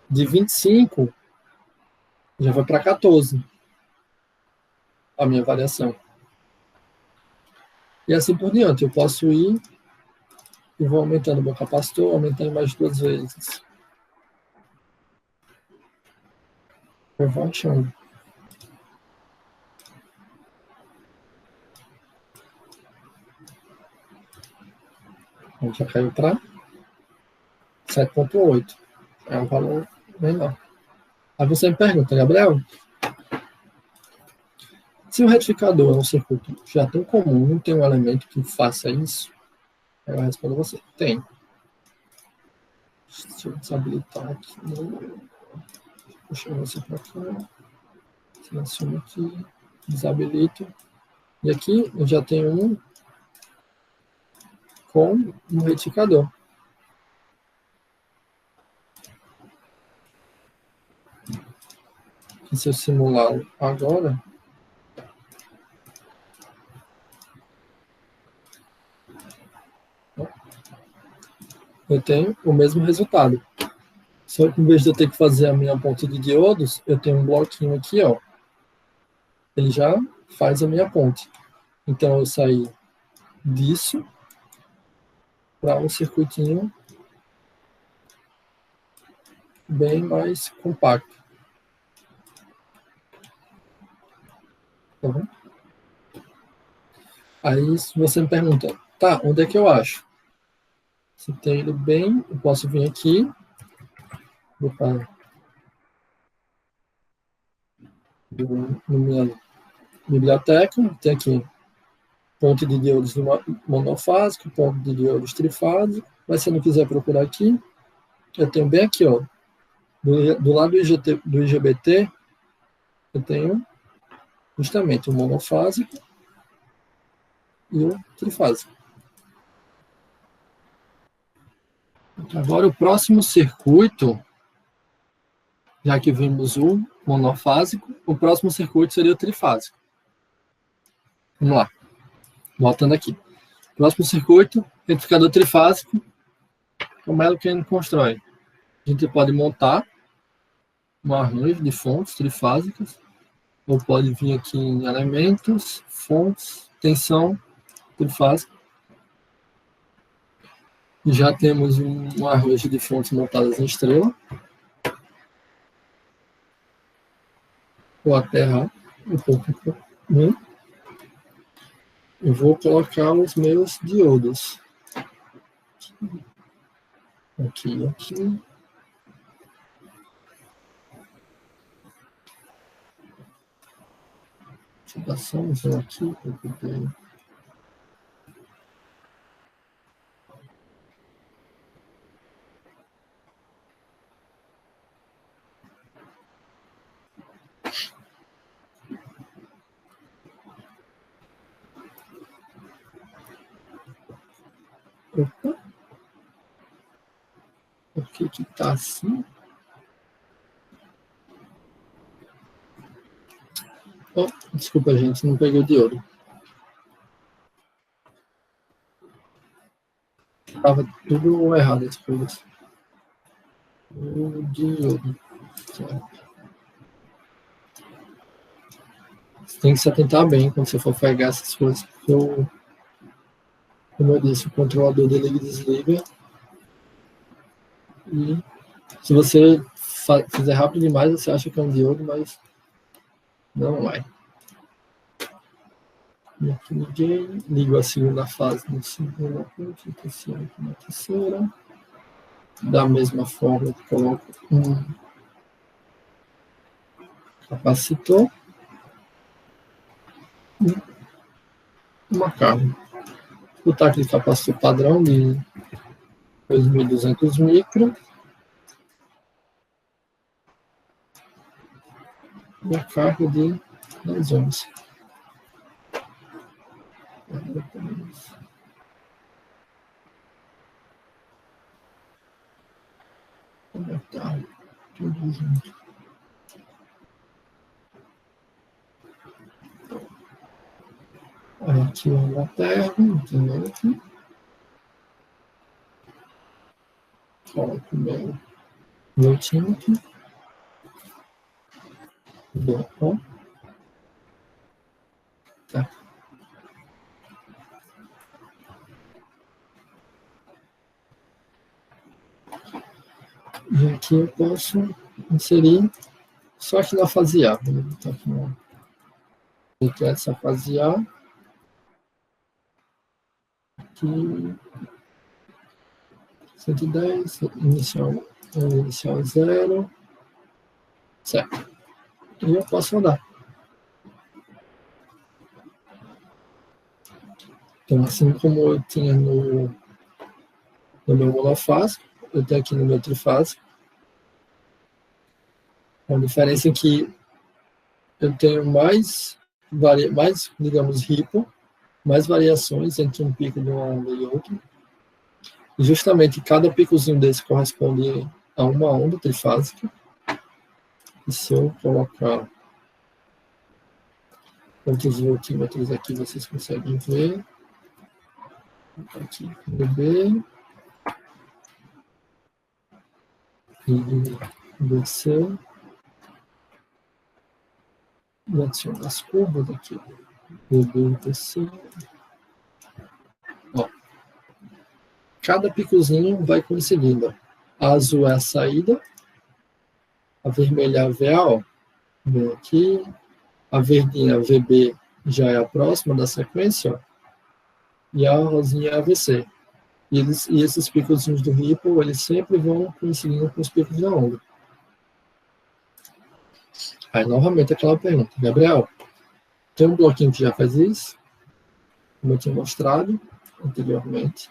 A: De 25, já vai para 14 a minha variação. E assim por diante. Eu posso ir e vou aumentando o meu capacitor, aumentando mais 2 vezes. Eu vou achando. Já caiu para 7,8. É um valor menor. Aí você me pergunta, Gabriel, se o retificador é um circuito já tão comum, não tem um elemento que faça isso? Aí eu respondo a você, tem. Deixa eu desabilitar aqui. Puxa você para cá. Seleciono aqui. Desabilito. E aqui eu já tenho um com um retificador. E se eu simular agora, eu tenho o mesmo resultado. Só que em vez de eu ter que fazer a minha ponte de diodos, eu tenho um bloquinho aqui, ó. Ele já faz a minha ponte. Então eu saí disso para um circuitinho bem mais compacto. Tá bom? Aí se você me pergunta, tá, onde é que eu acho? Se tem ele bem, eu posso vir aqui, vou para na minha biblioteca, tem aqui ponte de diodos monofásico, ponte de diodos trifásico, mas se eu não quiser procurar aqui, eu tenho bem aqui, ó, do lado do IGBT, eu tenho justamente o monofásico e o trifásico. Agora o próximo circuito, já que vimos o monofásico, o próximo circuito seria o trifásico. Vamos lá, voltando aqui. Próximo circuito, retificador trifásico, como é que a gente constrói? A gente pode montar um arranjo de fontes trifásicas, ou pode vir aqui em elementos, fontes, tensão trifásica. Já temos um arranjo de fontes montadas em estrela. Vou aterrar um pouco. Eu vou colocar os meus diodos. Aqui, aqui. Ativações aqui. Opa. Por que que tá assim? Oh, desculpa, gente, não peguei o diodo. Tava tudo errado as coisas. O diodo. Certo. Você tem que se atentar bem quando você for pegar essas coisas, porque como eu disse, o controlador dele ele desliga. E se você fizer rápido demais, você acha que é um diodo, mas não é. E aqui liguei, ligo a segunda fase no segundo ponto, a terceira aqui na terceira. Da mesma forma, coloco um capacitor e uma carga. Vou botar aquele capacitor padrão de 2.200 micro. E a carga de 10 ohms. Conectar tudo junto. Aí aqui eu aterro, entendeu? Aqui. Coloco meu time aqui. Bom, tá. E aqui eu posso inserir só aqui na fase A. Vou botar aqui essa fase A. Aqui, 110, inicial 0. Certo. E eu posso rodar. Então, assim como eu tinha no meu monofásico, eu tenho aqui no meu trifásico. A diferença é que eu tenho mais digamos, ripple, mais variações entre um pico de uma onda e outro. E justamente cada picozinho desse corresponde a uma onda trifásica. E se eu colocar outros voltímetros aqui, vocês conseguem ver. Aqui, B e BC. E adiciono as curvas aqui. BB e BC. Ó, cada picozinho vai coincidindo. A azul é a saída, a vermelha é a VA, ó. Vem aqui, a verdinha, a VB, já é a próxima da sequência, ó, e a rosinha é a VC. E esses picozinhos do Ripple, eles sempre vão coincidindo com os picos da onda. Aí, novamente, aquela pergunta. Gabriel, tem um bloquinho que já faz isso? Como eu tinha mostrado anteriormente.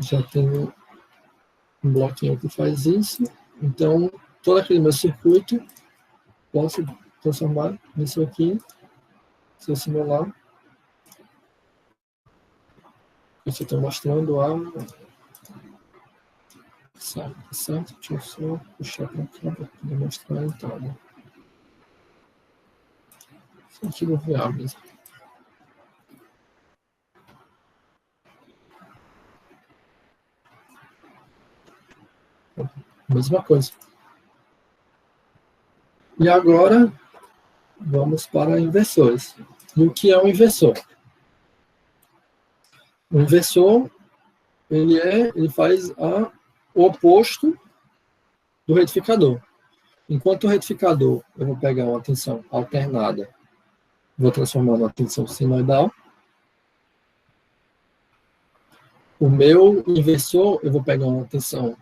A: Já tenho um bloquinho que faz isso. Então, todo aquele meu circuito, posso transformar nisso aqui, se eu simular. Isso eu estou mostrando a... Certo? Deixa eu só puxar para cá para poder mostrar a entrada. Isso aqui no VA mesmo. Mesma coisa. E agora, vamos para inversores. E o que é um inversor? O inversor, ele faz o oposto do retificador. Enquanto o retificador, eu vou pegar uma tensão alternada, vou transformar numa tensão sinoidal. O meu inversor, eu vou pegar uma tensão...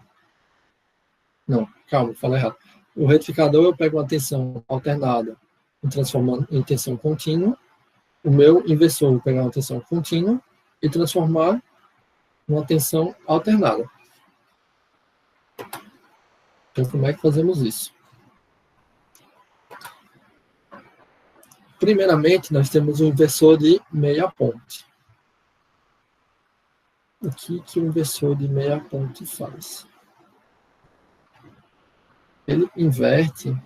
A: Não, calma, falei errado. O retificador, eu pego uma tensão alternada e transformando em tensão contínua. O meu inversor, eu vou pegar uma tensão contínua e transformar numa tensão alternada. Então, como é que fazemos isso? Primeiramente, nós temos o inversor de meia ponte. O que o inversor de meia ponte faz? Ele inverte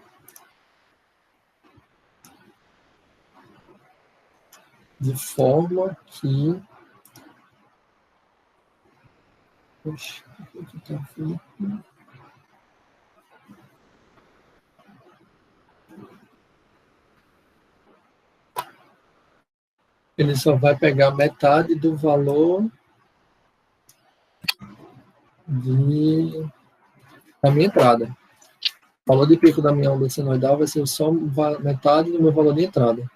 A: de forma que... Poxa, o que está feito? Ele só vai pegar metade do valor da minha entrada. O valor de pico da minha onda senoidal vai ser só metade do meu valor de entrada.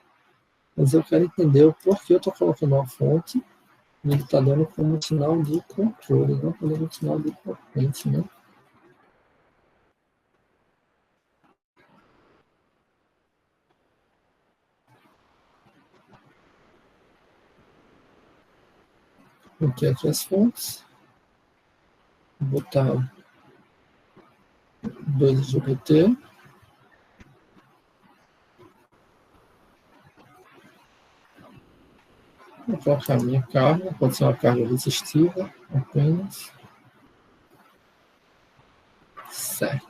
A: Mas eu quero entender o porquê eu estou colocando uma fonte e ele está dando como sinal de controle, não como um sinal de potência, né? Aqui as fontes. Vou botar 2 GPT. Vou colocar a minha carga, pode ser uma carga resistiva apenas. Certo.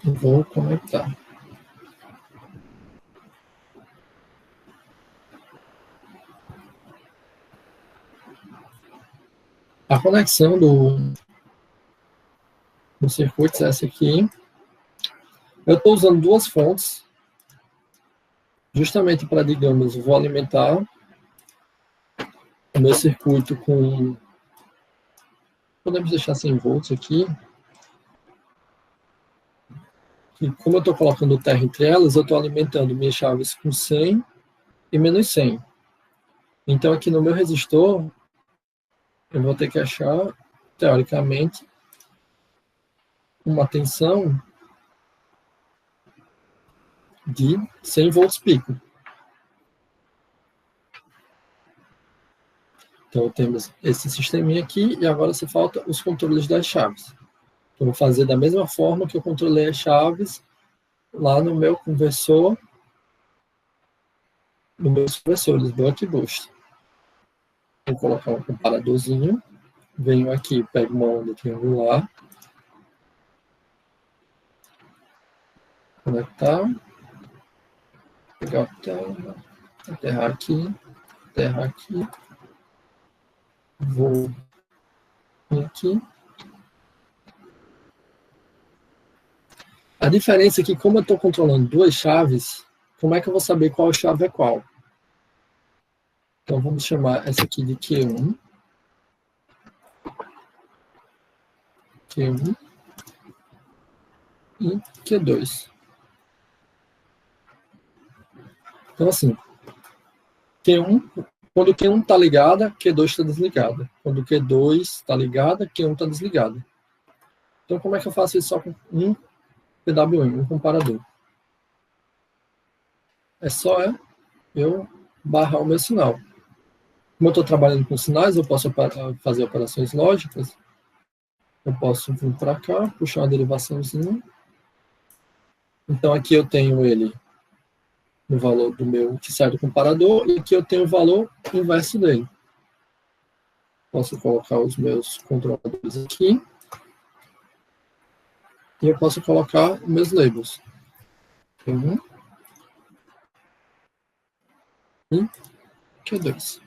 A: Vou conectar. A conexão do no circuitos essa aqui. Eu estou usando duas fontes, justamente para, digamos, vou alimentar o meu circuito com... Podemos deixar 100 volts aqui. E como eu estou colocando terra entre elas, eu estou alimentando minhas chaves com 100 e menos 100. Então, aqui no meu resistor, eu vou ter que achar, teoricamente, uma tensão de 100 volts pico. Então, temos esse sisteminha aqui, e agora só falta os controles das chaves. Eu vou fazer da mesma forma que eu controlei as chaves lá no meu conversor, nos meus conversores, Buck e Boost. Vou colocar um comparadorzinho, venho aqui, pego uma onda triangular, conectar, pegar a terra aqui, vou aqui. A diferença é que, como eu estou controlando duas chaves, como é que eu vou saber qual chave é qual? Então, vamos chamar essa aqui de Q1. Q1 e Q2. Então, assim, Q1, quando Q1 está ligada, Q2 está desligada. Quando Q2 está ligada, Q1 está desligada. Então, como é que eu faço isso só com um PWM, um comparador? É só eu barrar o meu sinal. Como eu estou trabalhando com sinais, eu posso fazer operações lógicas. Eu posso vir para cá, puxar uma derivaçãozinha. Então, aqui eu tenho ele no valor do meu que sai do comparador, e aqui eu tenho o valor inverso dele. Posso colocar os meus controladores aqui. E eu posso colocar os meus labels. Q1 e Q2.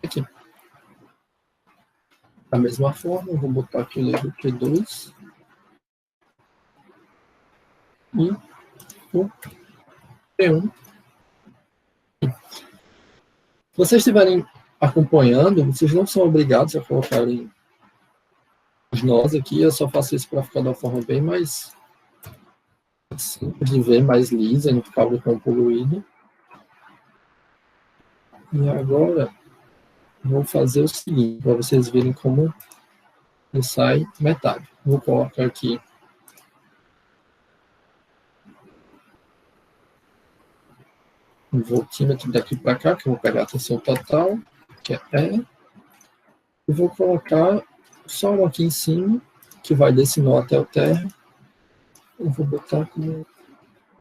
A: Aqui. Da mesma forma, eu vou botar aqui o label Q2 e o P1. Se vocês estiverem acompanhando, vocês não são obrigados a colocarem os nós aqui, eu só faço isso para ficar de uma forma bem mais simples de ver, mais lisa, e não ficar algo tão poluído. E agora, vou fazer o seguinte, para vocês verem como sai metade. Vou colocar aqui um voltímetro daqui para cá, que eu vou pegar a tensão total, que é E, e vou colocar só um aqui em cima, que vai desse nó até o terra. Eu vou botar como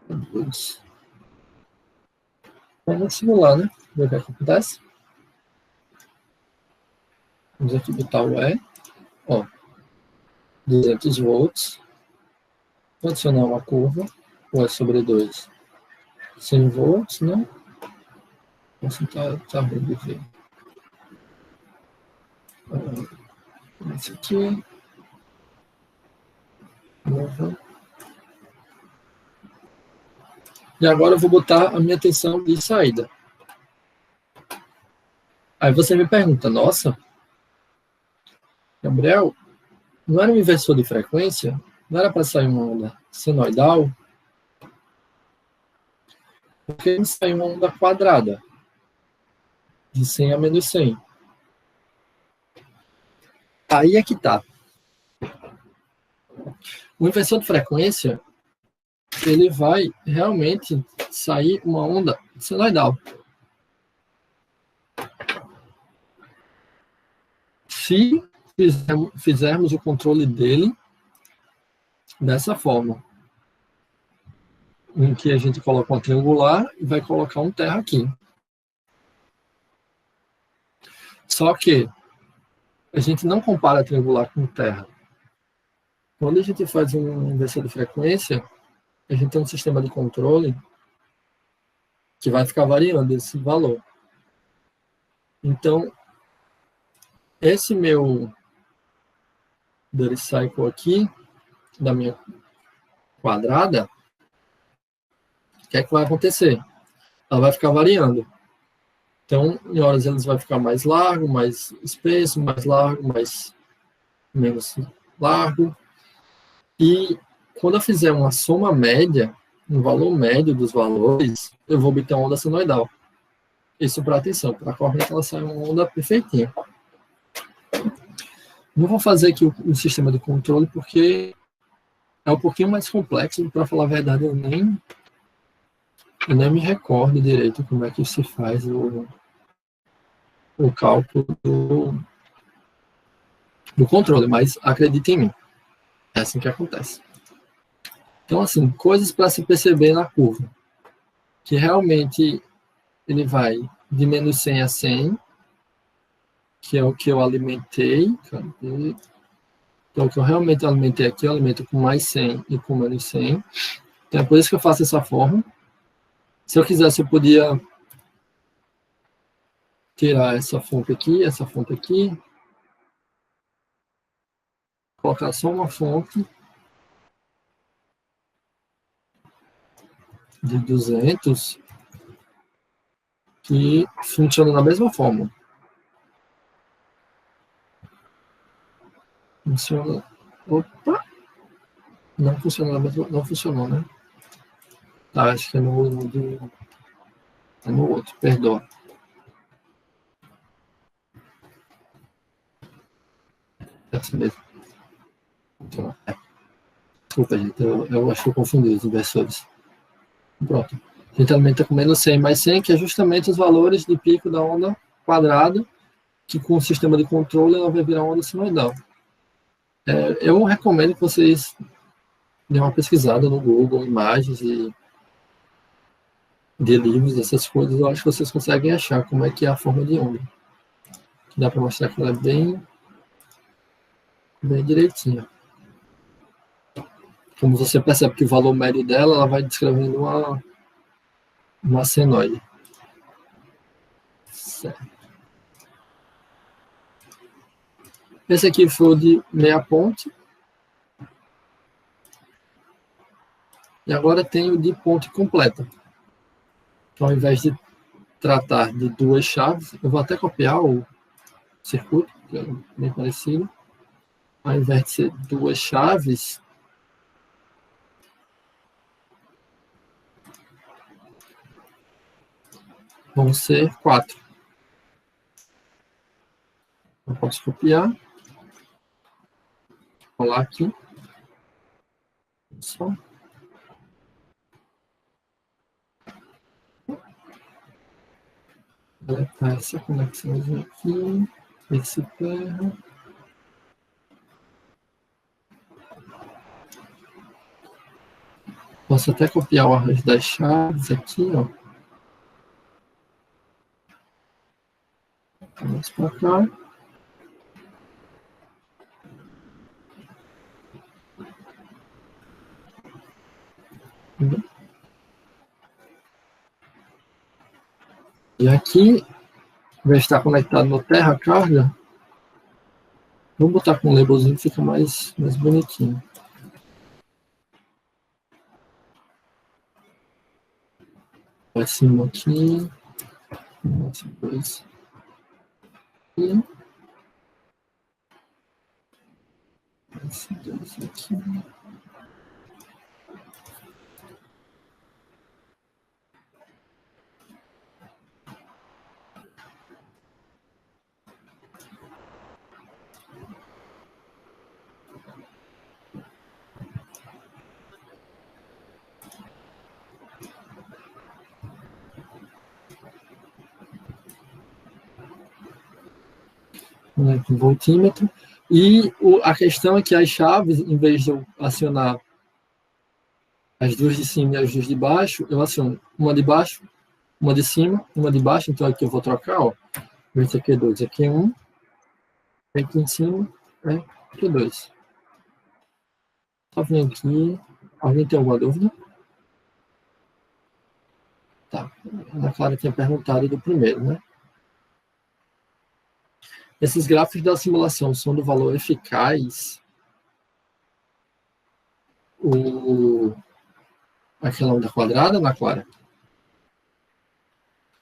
A: 2. Vamos simular, né? Ver o que acontece. Vamos aqui botar o E. Ó, 200 volts. Vou adicionar uma curva. O E sobre 2. 100 volts, né? Assim tá bem de ver. Esse aqui. Novo. E agora eu vou botar a minha tensão de saída. Aí você me pergunta, nossa, Gabriel, não era um inversor de frequência? Não era para sair uma onda senoidal? Por que não sai uma onda quadrada? De 100 a menos 100. Aí é que tá. O inversor de frequência, ele vai realmente sair uma onda senoidal. Se fizermos o controle dele dessa forma, em que a gente coloca uma triangular e vai colocar um terra aqui. Só que a gente não compara triangular com terra. Quando a gente faz um inversor de frequência, a gente tem um sistema de controle que vai ficar variando esse valor. Então, esse meu duty cycle aqui, da minha quadrada, o que é que vai acontecer? Ela vai ficar variando. Então, em horas eles vai ficar mais largo, mais espesso, mais largo, mais menos largo. E quando eu fizer uma soma média, um valor médio dos valores, eu vou obter uma onda senoidal. Isso para atenção, para a corrente ela sai uma onda perfeitinha. Não vou fazer aqui o sistema de controle porque é um pouquinho mais complexo, para falar a verdade, eu nem me recordo direito como é que se faz o cálculo do controle, mas acredite em mim, é assim que acontece. Então, assim, coisas para se perceber na curva, que realmente ele vai de menos 100 a 100, que é o que eu alimentei, cadê? Então, o que eu realmente alimentei aqui, eu alimento com mais 100 e com menos 100. Então, é por isso que eu faço essa forma. Se eu quisesse, eu podia tirar essa fonte aqui, colocar só uma fonte de 200 que funciona da mesma forma. Funciona. Opa! Não funciona da mesma. Não funcionou, né? Tá, acho que é no outro, perdoa. É assim mesmo. Então, desculpa, gente, eu acho que eu confundi os inversores. Pronto. A gente alimenta com menos 100 mais 100, que é justamente os valores de pico da onda quadrada, que com o sistema de controle ela vai virar onda sinoidal. Eu recomendo que vocês dêem uma pesquisada no Google, imagens e de livros, essas coisas, eu acho que vocês conseguem achar como é que é a forma de onda. Dá para mostrar que ela é bem direitinha. Como você percebe que o valor médio dela, ela vai descrevendo uma senoide. Certo. Esse aqui foi o de meia ponte. E agora tem o de ponte completa. Então, ao invés de tratar de duas chaves, eu vou até copiar o circuito, que é bem parecido. Ao invés de ser duas chaves, vão ser 4. Eu posso copiar, colar aqui. Só. Deletar essa conexãozinha aqui. Esse terra. Posso até copiar o arranjo das chaves aqui, ó. Vamos para cá. E aqui, vai estar conectado no terra carga. Vou botar com um labelzinho que fica mais bonitinho. Acima aqui. Depois aqui. Esse dois aqui. Né, com voltímetro. E a questão é que as chaves, em vez de eu acionar as duas de cima e as duas de baixo, eu aciono uma de baixo, uma de cima, uma de baixo. Então aqui eu vou trocar, ó. Esse aqui é 2, aqui é 1. Aqui em cima é aqui 2. Só vim aqui. Alguém tem alguma dúvida? Tá. A Ana Clara tinha perguntado do primeiro, né? Esses gráficos da simulação são do valor eficaz, aquela onda quadrada, Ana Clara?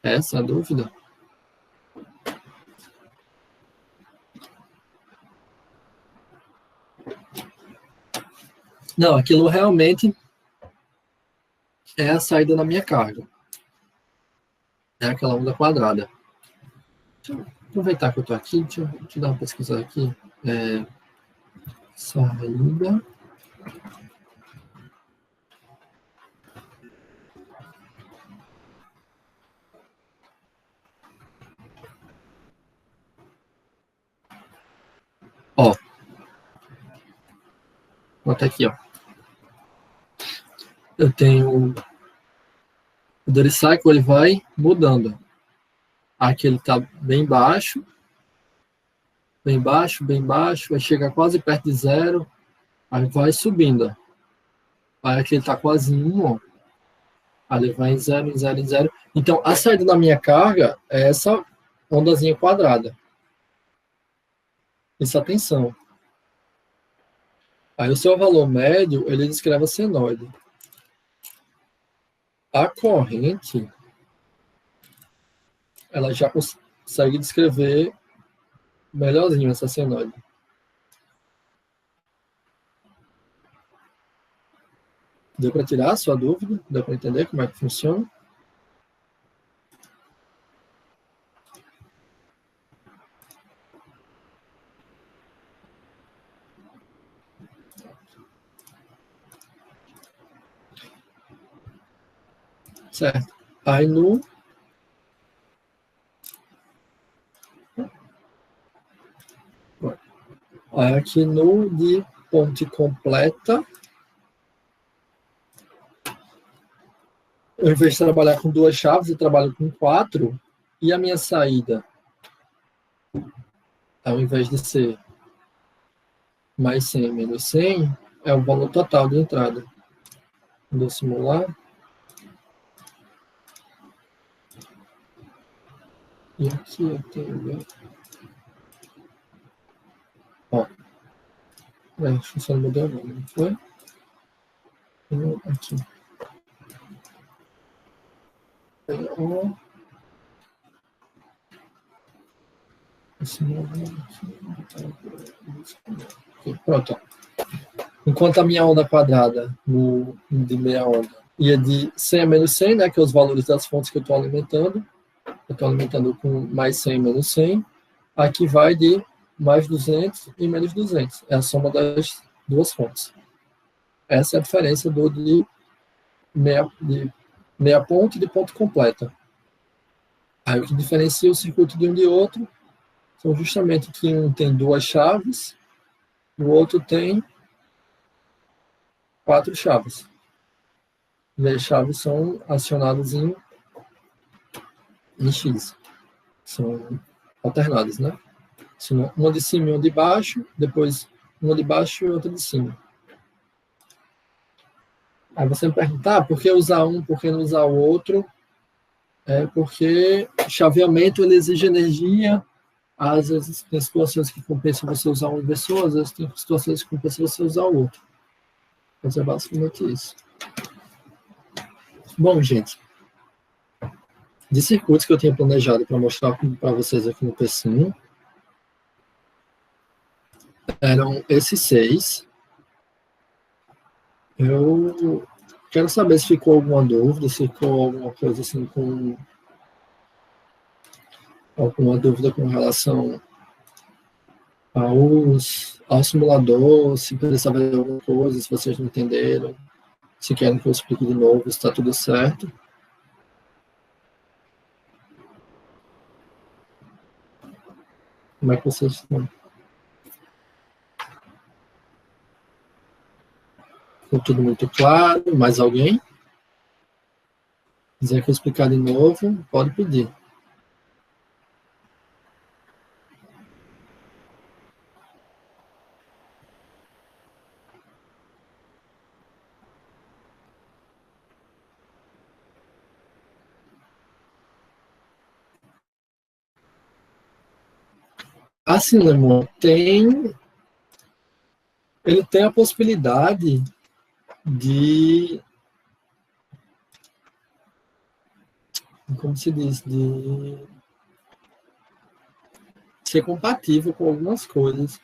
A: Essa é a dúvida? Não, aquilo realmente é a saída da minha carga. É aquela onda quadrada. Deixa eu aproveitar que eu estou aqui, deixa eu dar uma pesquisada aqui. Saída. Ó. Vou até aqui, ó. Eu tenho o duty cycle, ele vai mudando. Aqui ele está bem baixo, bem baixo, bem baixo, vai chegar quase perto de zero, aí vai subindo. Aí aqui ele está quase em 1, ó. Aí ele vai em 0, em 0, em 0. Então, a saída da minha carga é essa ondazinha quadrada. Essa tensão. Aí o seu valor médio, ele descreve a senoide. A corrente, ela já consegue descrever melhorzinho essa senoide. Deu para tirar a sua dúvida? Deu para entender como é que funciona? Certo. Aí no... Aí aqui no de ponte completa, ao invés de trabalhar com 2 chaves, eu trabalho com 4, e a minha saída, ao invés de ser mais 100 menos 100, é o valor total de entrada. Vou simular. E aqui eu tenho... Ó, acho que só não mudou o nome, não foi? Aqui. Ó. Aqui, pronto. Enquanto a minha onda quadrada de meia onda ia de 100 a menos 100, né, que é os valores das fontes que eu estou alimentando. Eu estou alimentando com mais 100 menos 100. Aqui vai de mais 200 e menos 200. É a soma das duas fontes. Essa é a diferença de meia ponto e de ponto completa. Aí o que diferencia o circuito de um de outro são justamente que um tem 2 chaves, o outro tem 4 chaves. E as chaves são acionadas em X. São alternadas, né? Uma de cima e uma de baixo, depois uma de baixo e outra de cima. Aí você me pergunta, por que usar um, por que não usar o outro? É porque chaveamento ele exige energia, às vezes tem situações que compensam você usar um inversor, às vezes tem situações que compensam você usar o outro. Mas é basicamente isso. Bom, gente, de circuitos que eu tinha planejado para mostrar para vocês aqui no P5, eram esses 6. Eu quero saber se ficou alguma dúvida, se ficou alguma coisa assim com alguma dúvida com relação ao simulador, se precisava de alguma coisa, se vocês não entenderam, se querem que eu explique de novo, se está tudo certo. Como é que vocês estão? Ficou tudo muito claro? Mais alguém? Quiser que eu explicar de novo, pode pedir. Assim, Lemon, ele tem a possibilidade de, como se diz, de ser compatível com algumas coisas.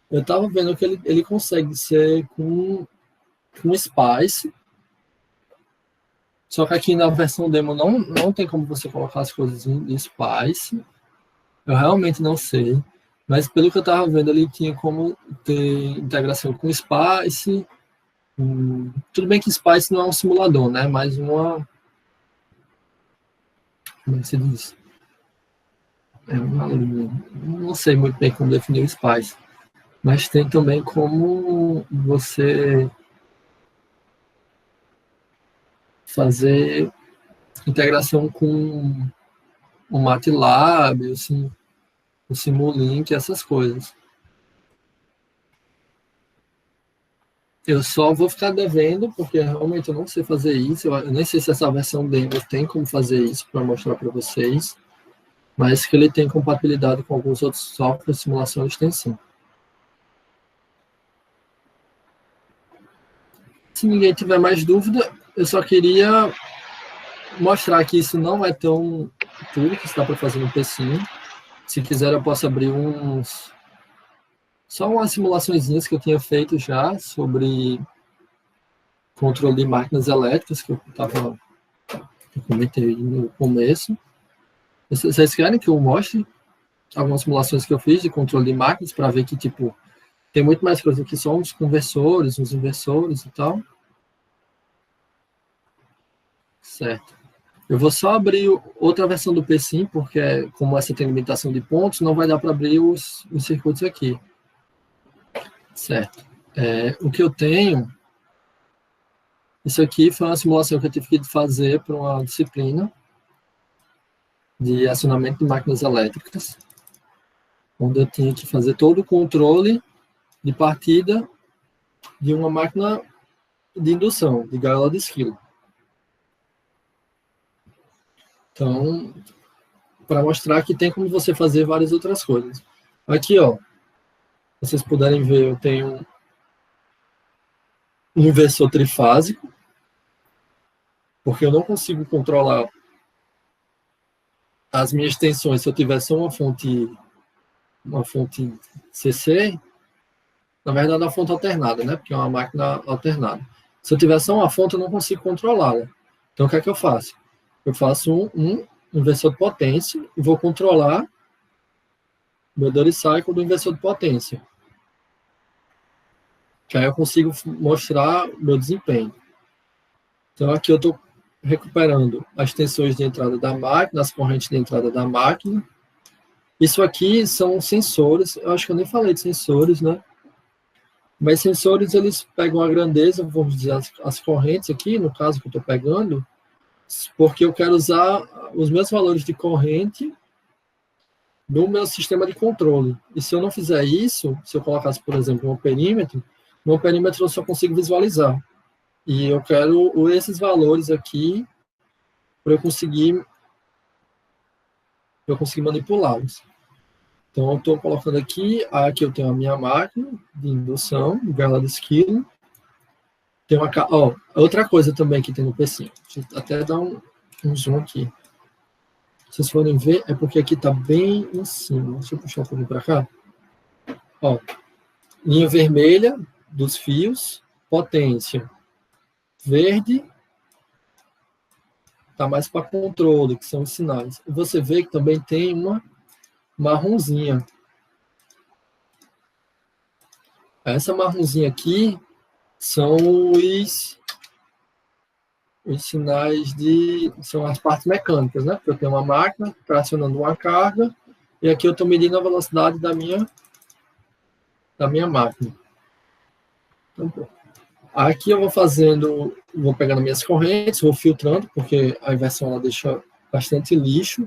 A: Eu estava vendo que ele consegue ser com Spice, só que aqui na versão demo não tem como você colocar as coisas em Spice. Eu realmente não sei, mas pelo que eu estava vendo, ele tinha como ter integração com Spice. Tudo bem que Spice não é um simulador, né? Mas uma... Como é que se diz? Não sei muito bem como definir o Spice. Mas tem também como você fazer integração com o MATLAB, assim, o Simulink, essas coisas. Eu só vou ficar devendo, porque realmente eu não sei fazer isso. Eu nem sei se essa versão demo tem como fazer isso para mostrar para vocês, mas que ele tem compatibilidade com alguns outros softwares de simulação, eles têm sim. Se ninguém tiver mais dúvida, eu só queria mostrar que isso não é tão tudo que está para fazer no PC. Se quiser, eu posso abrir só umas simulaçõezinhas que eu tinha feito já sobre controle de máquinas elétricas, que eu comentei no começo. Vocês querem que eu mostre algumas simulações que eu fiz de controle de máquinas para ver que, tipo, tem muito mais coisa que só os conversores, os inversores e tal? Certo. Eu vou só abrir outra versão do PSIM, porque como essa tem limitação de pontos, não vai dar para abrir os circuitos aqui. Certo. O que eu tenho... Isso aqui foi uma simulação que eu tive que fazer para uma disciplina de acionamento de máquinas elétricas, onde eu tinha que fazer todo o controle de partida de uma máquina de indução, de gaiola de esquilo. Então, para mostrar que tem como você fazer várias outras coisas. Aqui, ó, vocês puderem ver, eu tenho um inversor trifásico, porque eu não consigo controlar as minhas tensões se eu tiver só uma fonte CC, na verdade a fonte alternada, né? Porque é uma máquina alternada. Se eu tiver só uma fonte, eu não consigo controlá-la. Então, o que é que eu faço? Eu faço um inversor de potência e vou controlar meu duty cycle do inversor de potência. Que aí eu consigo mostrar o meu desempenho. Então, aqui eu estou recuperando as tensões de entrada da máquina, as correntes de entrada da máquina. Isso aqui são sensores, eu acho que eu nem falei de sensores, né? Mas sensores, eles pegam a grandeza, vamos dizer, as correntes aqui, no caso que eu estou pegando, porque eu quero usar os meus valores de corrente no meu sistema de controle. E se eu não fizer isso, se eu colocasse, por exemplo, um perímetro, no perímetro eu só consigo visualizar. E eu quero esses valores aqui para eu conseguir manipulá-los. Então, eu estou colocando aqui eu tenho a minha máquina de indução, gaiola de esquilo. Tem outra coisa também que tem no PC. Deixa eu até dar um zoom aqui. Se vocês forem ver, é porque aqui está bem em cima. Deixa eu puxar um pouquinho para cá. Ó, linha vermelha dos fios, potência. Verde está mais para controle, que são os sinais. E você vê que também tem uma marronzinha. Essa marronzinha aqui são os sinais são as partes mecânicas, né? Porque eu tenho uma máquina tracionando uma carga e aqui eu estou medindo a velocidade da minha máquina. Então, aqui eu vou pegando minhas correntes, vou filtrando, porque a inversão ela deixa bastante lixo.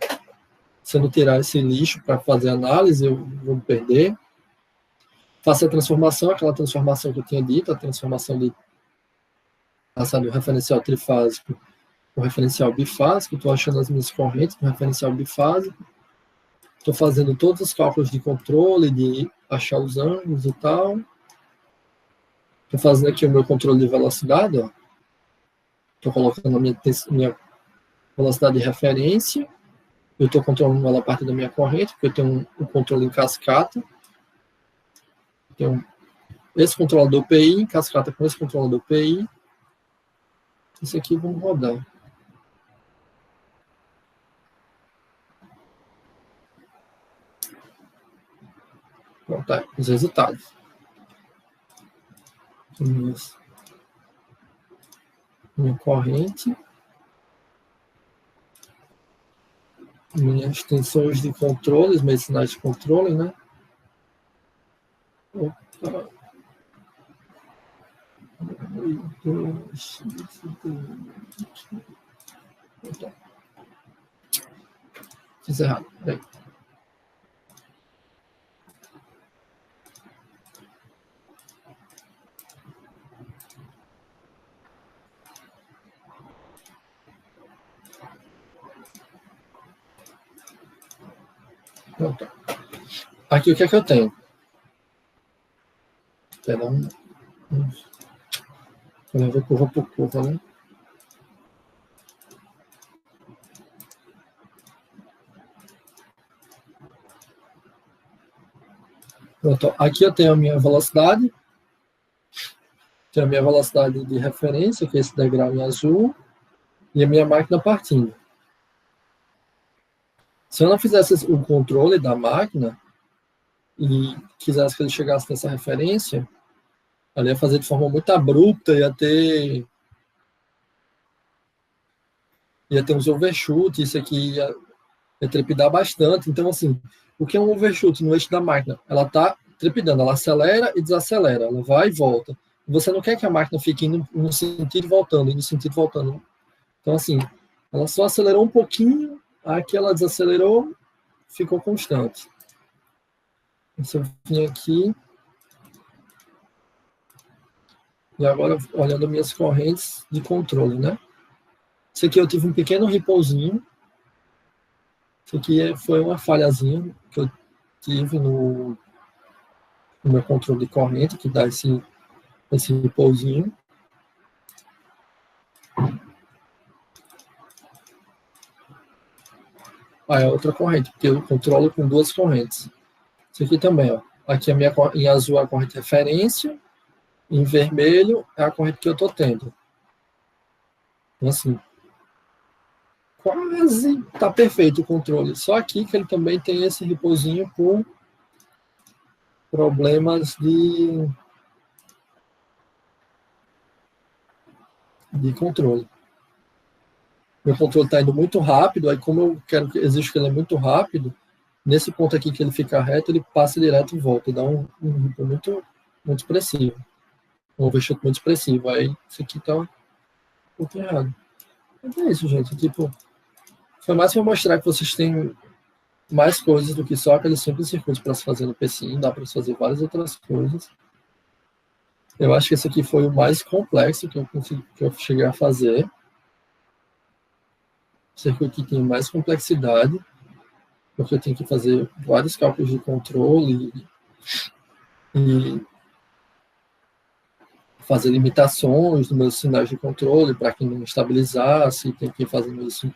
A: Se eu não tirar esse lixo para fazer análise, eu vou me perder. Faço a transformação, aquela transformação que eu tinha dito, a transformação de passar do referencial trifásico para o referencial bifásico. Estou achando as minhas correntes no referencial bifásico. estou fazendo todos os cálculos de controle, de achar os ângulos e tal. Estou fazendo aqui o meu controle de velocidade, ó. Estou colocando a minha velocidade de referência. Eu estou controlando ela a partir da minha corrente, porque eu tenho um controle em cascata. Tenho esse controlador PI em cascata com esse controlador PI. Esse aqui vamos rodar. Pronto, tá, os resultados. Minha corrente. Minhas tensões de controle, meus sinais de controle, né? Opa. 2, fiz errado. Peraí. Pronto. Aqui o que é que eu tenho? Espera eu ver curva por curva, né? Pronto. Aqui eu tenho a minha velocidade. Tenho a minha velocidade de referência, que é esse degrau em azul. E a minha máquina partindo. Se eu não fizesse o controle da máquina e quisesse que ele chegasse nessa referência, ela ia fazer de forma muito abrupta, ia ter uns overshoot, isso aqui ia trepidar bastante. Então, assim, o que é um overshoot no eixo da máquina? Ela está trepidando, ela acelera e desacelera, ela vai e volta. Você não quer que a máquina fique indo no sentido e voltando, no sentido e voltando. Então, assim, ela só acelerou um pouquinho, aqui ela desacelerou, ficou constante. Se eu vim aqui, e agora olhando minhas correntes de controle, né? Isso aqui eu tive um pequeno ripplezinho. Isso aqui foi uma falhazinha que eu tive no meu controle de corrente, que dá esse ripplezinho. Aí é outra corrente, porque eu controlo com duas correntes. Isso aqui também, ó. Aqui em azul a corrente de referência, em vermelho é a corrente que eu estou tendo. Então, assim, quase está perfeito o controle. Só aqui que ele também tem esse ripplezinho com problemas de controle. Meu controle está indo muito rápido, aí como eu quero que exige que ele é muito rápido, nesse ponto aqui que ele fica reto, ele passa direto e volta, e dá um ripple muito, muito expressivo. Um overshoot muito expressivo. Aí isso aqui está um pouco errado. Mas é isso, gente. Tipo, foi mais para mostrar que vocês têm mais coisas do que só aqueles simples circuitos para se fazer no PCI, dá para se fazer várias outras coisas. Eu acho que esse aqui foi o mais complexo que eu cheguei a fazer. O circuito que tem mais complexidade, porque eu tenho que fazer vários cálculos de controle e fazer limitações nos meus sinais de controle para que não estabilizasse, tem que ir fazendo isso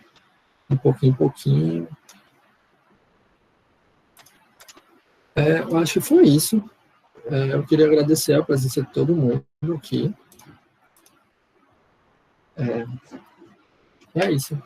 A: de pouquinho em pouquinho. Eu acho que foi isso. Eu queria agradecer a presença de todo mundo aqui. É isso.